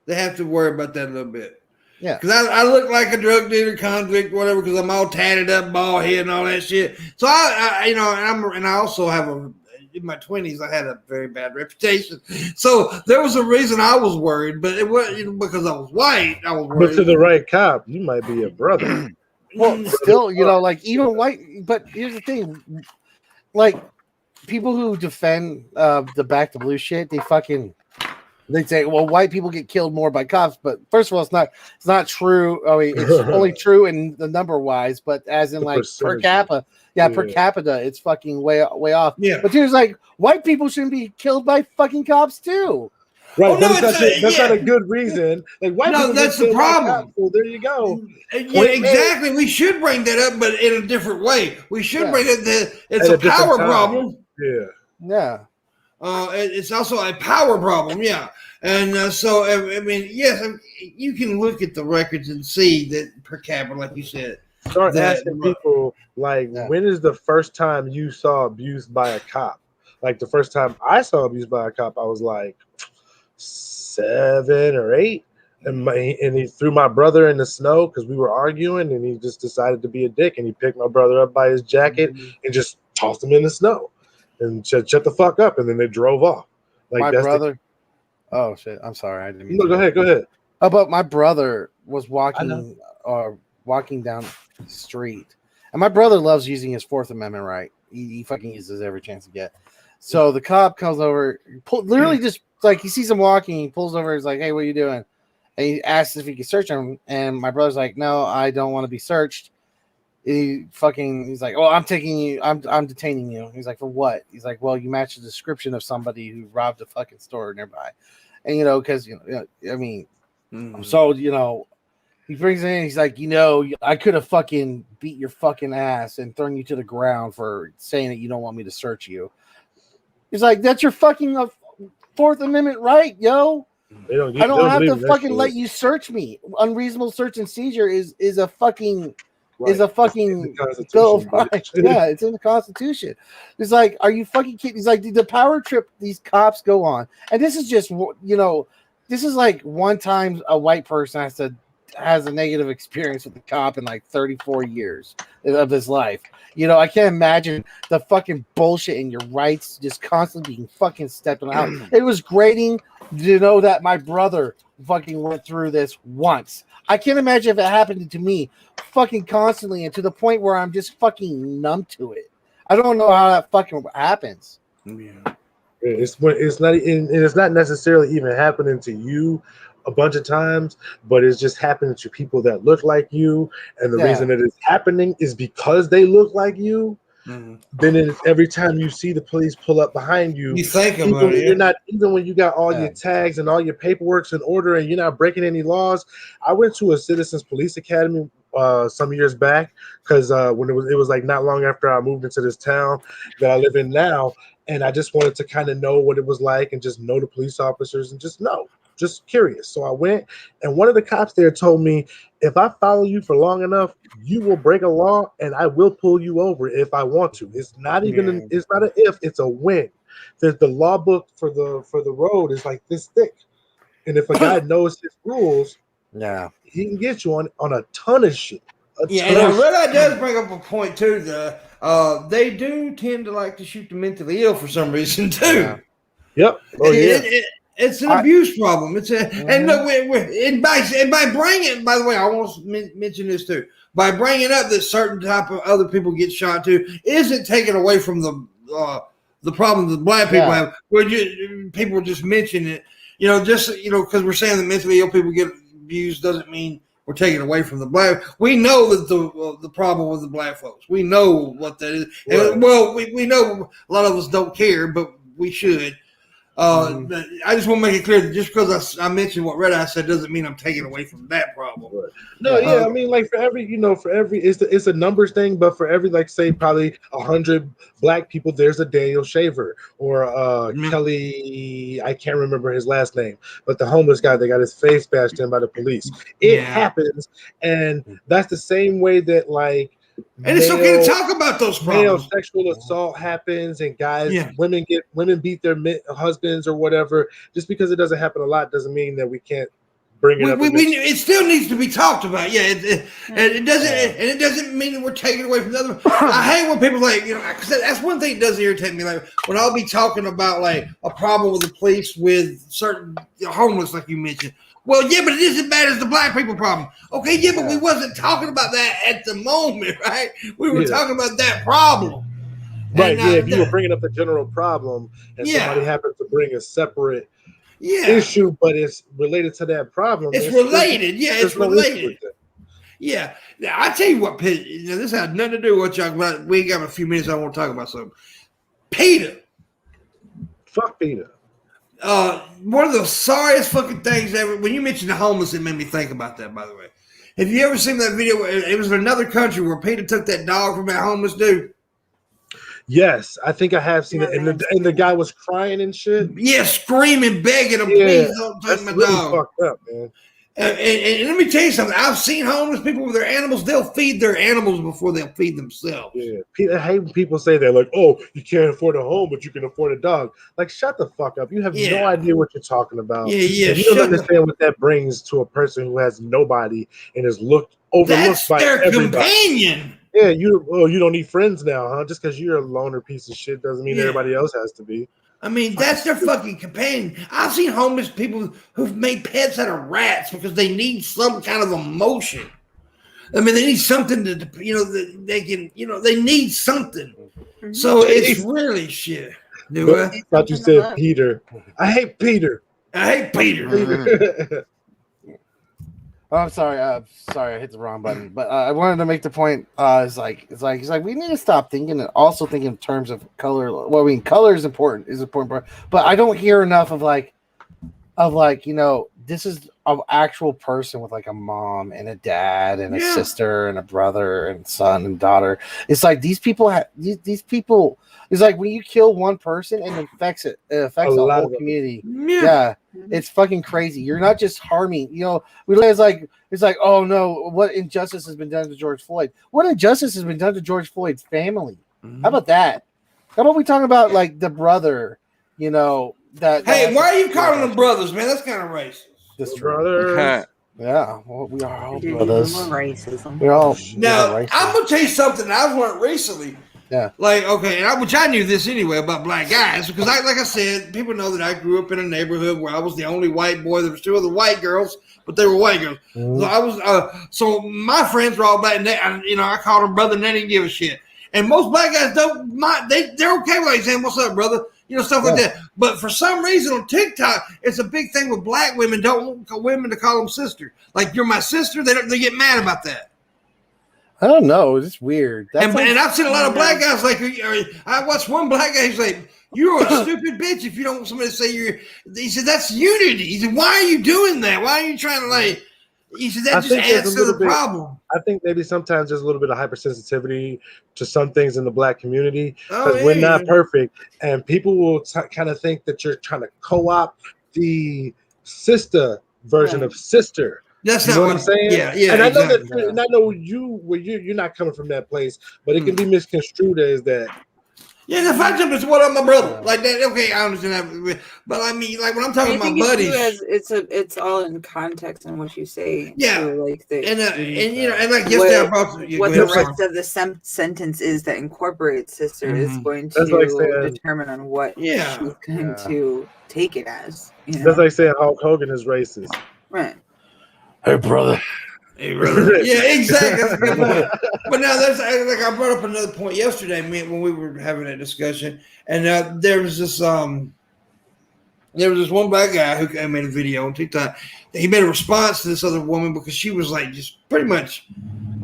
They have to worry about that a little bit. Yeah, because I look like a drug dealer, convict, whatever. Because I'm all tatted up, bald head, and all that shit. So I also have in my 20s, I had a very bad reputation. So there was a reason I was worried, but it wasn't because I was white. I was worried. But to the right cop, you might be a brother. Well, still, like even white. But here's the thing, like people who defend the back to blue shit, they say, well, white people get killed more by cops, but first of all, it's not true. I mean, it's only true in the number wise, but as in like per capita, per capita, it's fucking way off. Yeah. But there's like white people shouldn't be killed by fucking cops too. Right. Oh, no, that's not a good reason. Like white people that's the problem. Well, there you go. Yeah, exactly. We should bring that up, but in a different way. We should bring it. It's a power problem. Yeah. Yeah. It's also a power problem, and so I mean, yes, you can look at the records and see that per capita, like you said. Start asking people like, when is the first time you saw abuse by a cop? Like the first time I saw abuse by a cop, I was like 7 or 8, and he threw my brother in the snow because we were arguing, and he just decided to be a dick, and he picked my brother up by his jacket and just tossed him in the snow. And shut the fuck up, and then they drove off. Like my brother. Oh shit! I'm sorry. I didn't mean. No, go ahead. Oh, but my brother was walking down the street, and my brother loves using his Fourth Amendment right. He fucking uses every chance to get. So the cop comes over, literally just like he sees him walking, he pulls over. He's like, "Hey, what are you doing?" And he asks if he can search him, and my brother's like, "No, I don't want to be searched." He's like, "Oh, I'm detaining you." He's like, "For what?" He's like, "Well, you match the description of somebody who robbed a fucking store nearby." And because I mean, so he brings it in. He's like, I could have fucking beat your fucking ass and thrown you to the ground for saying that you don't want me to search you. He's like, that's your fucking Fourth Amendment right, yo. I don't have to fucking let you search me. Unreasonable search and seizure is a fucking bill of rights. Yeah, it's in the Constitution. It's like, are you fucking kidding? He's like, the power trip these cops go on, and this is just this is like one time a white person has a negative experience with the cop in like 34 years of his life. I can't imagine the fucking bullshit in your rights just constantly being fucking stepped on. It was grating to know that my brother fucking went through this once. I can't imagine if it happened to me fucking constantly and to the point where I'm just fucking numb to it. I don't know how that fucking happens. Yeah. It's not necessarily even happening to you a bunch of times, but it's just happening to people that look like you, and the reason that it's happening is because they look like you. Then every time you see the police pull up behind you, you think about it. You're not, even when you got all your tags and all your paperwork's in order and you're not breaking any laws. I went to a Citizens Police Academy some years back because when it was like not long after I moved into this town that I live in now, and I just wanted to kind of know what it was like and just know the police officers and just curious. So I went, and one of the cops there told me, if I follow you for long enough, you will break a law and I will pull you over if I want to. It's not even it's not an if, it's a when. The law book for the road is like this thick. And if a guy knows his rules, he can get you on a ton of shit. And Red-Eye does bring up a point too. They do tend to like to shoot the mentally ill for some reason too. Yep. It's an abuse problem. It's and look, by bringing. By the way, I want to mention this too. By bringing up that certain type of other people get shot too, isn't taken away from the problem that black people have. Where people just mention it, because we're saying that mentally ill people get abused doesn't mean we're taking away from the black. We know that the problem with the black folks. We know what that is. Right. And, well, we know a lot of us don't care, but we should. I just want to make it clear that just because I mentioned what Red Eye said doesn't mean I'm taking away from that problem. Right. No, I mean, like for every it's a numbers thing, but for every, like, say probably 100 black people, there's a Daniel Shaver or Kelly. I can't remember his last name, but the homeless guy that got his face bashed in by the police. It happens, and that's the same way that and it's okay to talk about those problems. Male sexual assault happens, and women beat their husbands or whatever. Just because it doesn't happen a lot doesn't mean that we can't bring it up. It still needs to be talked about. Yeah, it doesn't mean that we're taking away from the other. I hate when people because that's one thing that does irritate me. Like when I'll be talking about like a problem with the police with certain homeless, like you mentioned. Well, yeah, but it isn't bad as the black people problem. Okay, yeah, but we wasn't talking about that at the moment, right? We were talking about that problem. Right, if you were bringing up the general problem and somebody happened to bring a separate issue, but it's related to that problem. It's related. It's related. Yeah. Now, I tell you what, this has nothing to do with what y'all about. We got a few minutes. I want to talk about something. Peter. Fuck Peter. One of the sorriest fucking things ever. When you mentioned the homeless, it made me think about that. By the way, have you ever seen that video? It was in another country where Peter took that dog from that homeless dude. Yes, I think I have seen it, and the guy was crying and shit. Yeah, screaming, begging him, please don't take my really dog. Fucked up, man. And let me tell you something. I've seen homeless people with their animals. They'll feed their animals before they'll feed themselves. Yeah, I hate when people say that, like, "Oh, you can't afford a home, but you can afford a dog." Like, shut the fuck up. You have no idea what you're talking about. Yeah. You don't understand what that brings to a person who has nobody and is overlooked by their everybody. Companion. Yeah, you don't need friends now, huh? Just because you're a loner piece of shit doesn't mean everybody else has to be. I mean, that's their fucking companion. I've seen homeless people who've made pets out of rats because they need some kind of emotion. I mean, they need something they can, they need something. So it's really shit. I thought you said Peter. I hate Peter. Oh, I'm sorry. Sorry, I hit the wrong button. But I wanted to make the point. He's like, we need to stop thinking and also think in terms of color. Well, I mean, color is important, but I don't hear enough of like of like, you know, this is an actual person with like a mom and a dad and a sister and a brother and son and daughter. It's like these people have these people. It's like when you kill one person and it affects the whole community. Yeah, it's fucking crazy. You're not just harming. You know, it's like oh no, what injustice has been done to George Floyd? What injustice has been done to George Floyd's family? How about that? How about we talk about like the brother? You know that. Hey, why are you calling them brothers, man? That's kind of racist. This Brothers. Yeah, well, we are all Dude, brothers. more racism. We're all Now, racist. I'm gonna tell you something that I've learned recently. Yeah. Like, okay, and which I knew this anyway about black guys because like I said, people know that I grew up in a neighborhood where I was the only white boy. There was two other white girls, but they were white girls. Mhm. So I was, so my friends were all black, and I called them brother, and they didn't give a shit. And most black guys don't mind. They're okay with like saying, "What's up, brother?" You know, stuff like that. But for some reason on TikTok, it's a big thing with black women. Don't want women to call them sister. Like, you're my sister. They get mad about that. I don't know. It's weird. And I've seen a lot of black guys like. I watched one black guy. He's like, "You're a stupid bitch if you don't want somebody to say you're." He said, "That's unity." He said, "Why are you doing that? Why are you trying to like?" He said, "That just adds to the problem." I think maybe sometimes there's a little bit of hypersensitivity to some things in the black community because we're not perfect, and people will kind of think that you're trying to co-opt the sister version of sister. That's you not know what I'm saying. Yeah. And I know exactly. that, and I know you're not coming from that place, but it can be misconstrued as that. Yeah, if I jump into what up, my brother like that, okay, I understand that. But I mean, like when I'm talking about buddies, it's all in context and what you say. Yeah, too, like and you know, and like yesterday I brought what the rest of the sentence is that incorporates sister is going to determine on what she's going to take it as. You know? That's like saying Hulk Hogan is racist. Right. Hey, brother. Hey, brother. Yeah, exactly. That's a good point. But now there's like I brought up another point yesterday when we were having that discussion, and there was this one black guy who made a video on TikTok. He made a response to this other woman because she was like just pretty much,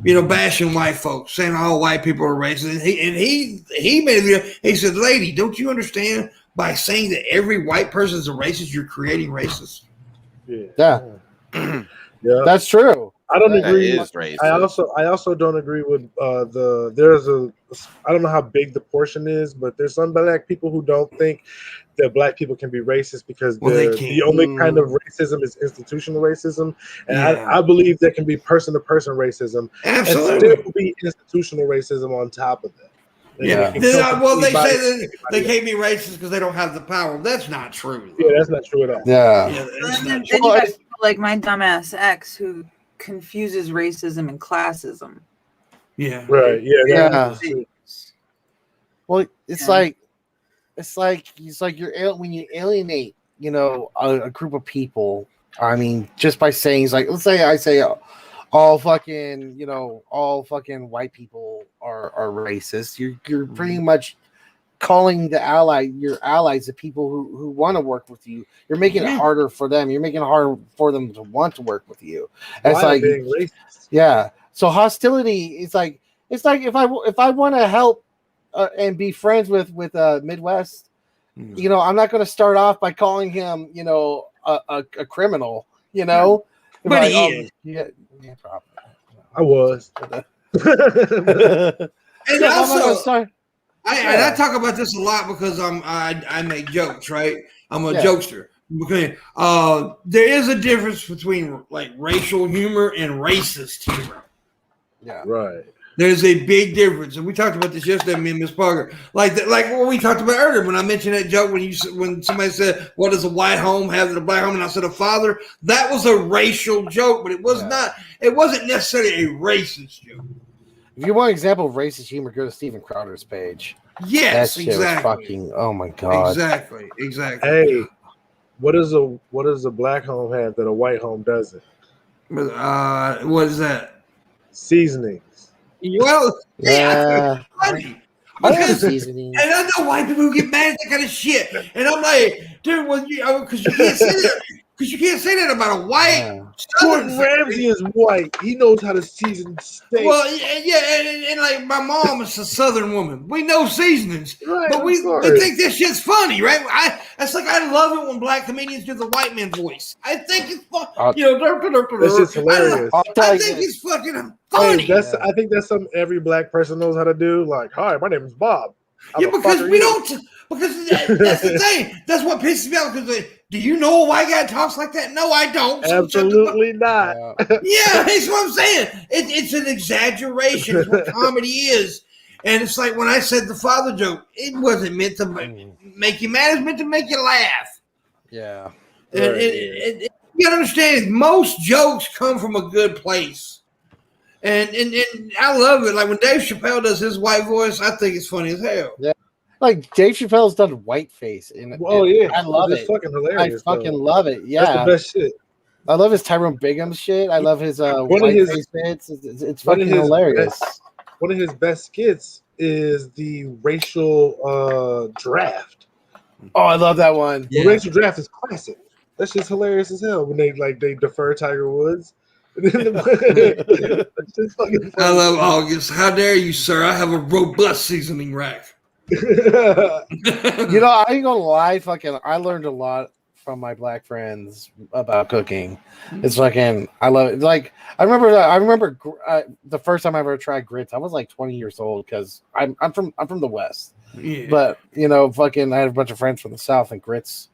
you know, bashing white folks, saying all white people are racist. And he made a video. He said, "Lady, don't you understand? By saying that every white person is a racist, you're creating racists." Yeah. Yeah, that's true. I don't agree. That is racist. I also don't agree with I don't know how big the portion is, but there's some black people who don't think that black people can be racist because the only kind of racism is institutional racism, and I believe there can be person-to-person racism, absolutely, and still be institutional racism on top of that. Well, they say that they can't be racist because they don't have the power. That's not true. Yeah, that's not true at all. Then you have people like my dumbass ex who confuses racism and classism. Yeah. Right. Yeah. Well, it's like when you alienate, you know, a group of people. I mean, just by saying, it's like, let's say I say all fucking white people are racist. You're pretty much calling your allies the people who want to work with you. You're making it harder for them. You're making it harder for them to want to work with you. It's like being racist. Yeah. So hostility is like if I want to help and be friends with Midwest, you know, I'm not going to start off by calling him, you know, a criminal, you know. But he is. Yeah, probably. I was. And also, I talk about this a lot because I make jokes, right? I'm a jokester. Okay, there is a difference between like racial humor and racist humor. Yeah, right. There's a big difference, and we talked about this yesterday, me and Miss Parker. Like what we talked about earlier when I mentioned that joke when somebody said, "What does a white home have that a black home?" and I said, "A father." That was a racial joke, but it was not. It wasn't necessarily a racist joke. If you want an example of racist humor, go to Steven Crowder's page. Yes, that shit was fucking. Oh my god. Exactly. Hey, what does a black home have that a white home doesn't? What is that? Seasonings. Well, yeah. Funny. Because, and I know white people who get mad at that kind of shit, and I'm like, dude, because you can't say that. Because you can't say that about a white Yeah. Southern Gordon Ramsay is white. He knows how to season steak. Well, yeah, and like my mom is a Southern woman. We know seasonings, Right, but of we course. think this shit's funny, right? That's like I love it when black comedians do the white man voice. I think it's fun. That's just hilarious. I think it's fucking funny. Hey, I think that's something every black person knows how to do. Like, hi, my name is Bob. Yeah, because we don't. Because that's the thing. That's what pisses me off. Because do you know a white guy talks like that? No, I don't. So Absolutely not. yeah, that's what I'm saying. It's an exaggeration. It's what comedy is. And it's like when I said the father joke, it wasn't meant to make you mad. It's meant to make you laugh. Yeah. And you gotta understand, most jokes come from a good place. And I love it. Like when Dave Chappelle does his white voice, I think it's funny as hell. Yeah. Like Dave Chappelle's done whiteface. Yeah. I love it. It's fucking hilarious. I fucking love it. Yeah. That's the best shit. I love his Tyrone Bigham shit. I love his whiteface bits. It's fucking hilarious. One of his best skits is the racial draft. Oh, I love that one. The racial draft is classic. That's just hilarious as hell when they defer Tiger Woods. I love August. How dare you, sir? I have a robust seasoning rack. You know, I ain't gonna lie, I learned a lot from my black friends about cooking. It's fucking, I love it. Like I remember the first time I ever tried grits. I was like 20 years old because I'm from the West. Yeah. But you know, fucking, I had a bunch of friends from the South, and grits.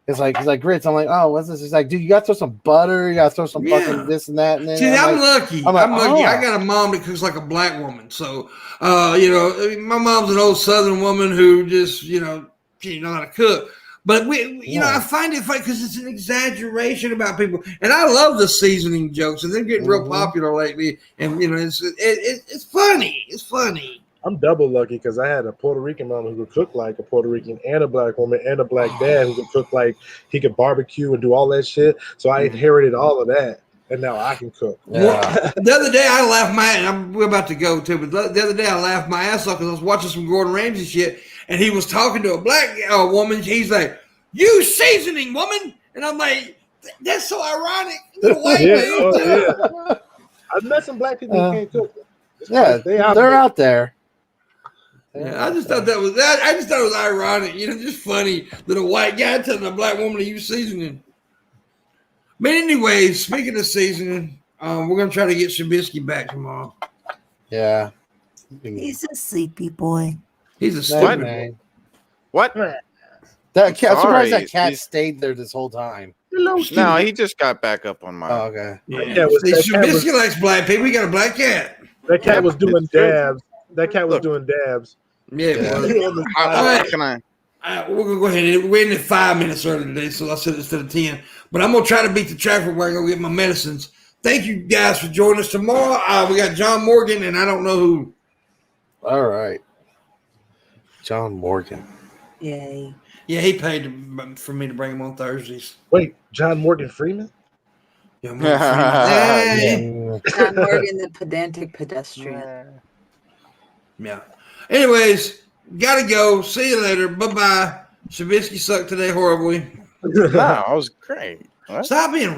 He's like grits. I'm like, oh, what's this? He's like, dude, you got to throw some butter. You got to throw some fucking this and that. And then see, I'm lucky. I'm lucky. Oh. I got a mom that cooks like a black woman. So, you know, my mom's an old Southern woman who just, you know, she know how to cook. But you know, I find it funny because it's an exaggeration about people, and I love the seasoning jokes, and they're getting real popular lately. And you know, it's funny. It's funny. I'm double lucky because I had a Puerto Rican mom who could cook like a Puerto Rican and a black woman and a black dad who could cook like he could barbecue and do all that shit. So I inherited all of that, and now I can cook. Yeah. The other day I laughed we're about to go too, but the other day I laughed my ass off because I was watching some Gordon Ramsay shit, and he was talking to a black woman. He's like, "You seasoning woman," and I'm like, "That's so ironic." The white man. I've met some black people who can't cook. They're out there. Yeah, I just thought it was ironic, you know, just funny that a white guy telling a black woman to use seasoning. But anyways, speaking of seasoning, we're gonna try to get Shabisky back tomorrow. Yeah, He's a sleepy boy. He's a stupid man. What? That cat. I'm surprised that cat stayed there this whole time. No, he just got back up on mine. Oh, okay. Yeah, Shabisky likes black people. We got a black cat. That cat was doing dabs. That cat was doing dabs. Yeah. What can I? We're gonna go ahead. We're in 5 minutes early today, so I said instead of 10. But I'm gonna try to beat the traffic where I go get my medicines. Thank you guys for joining us tomorrow. We got John Morgan, and I don't know who. All right, John Morgan. Yay! Yeah, he paid for me to bring him on Thursdays. Wait, John Morgan Freeman? Yeah, hey. John Morgan, the pedantic pedestrian. Yeah. Anyways, gotta go. See you later. Bye-bye. Shabisky sucked today horribly. No, I was great. What? Stop being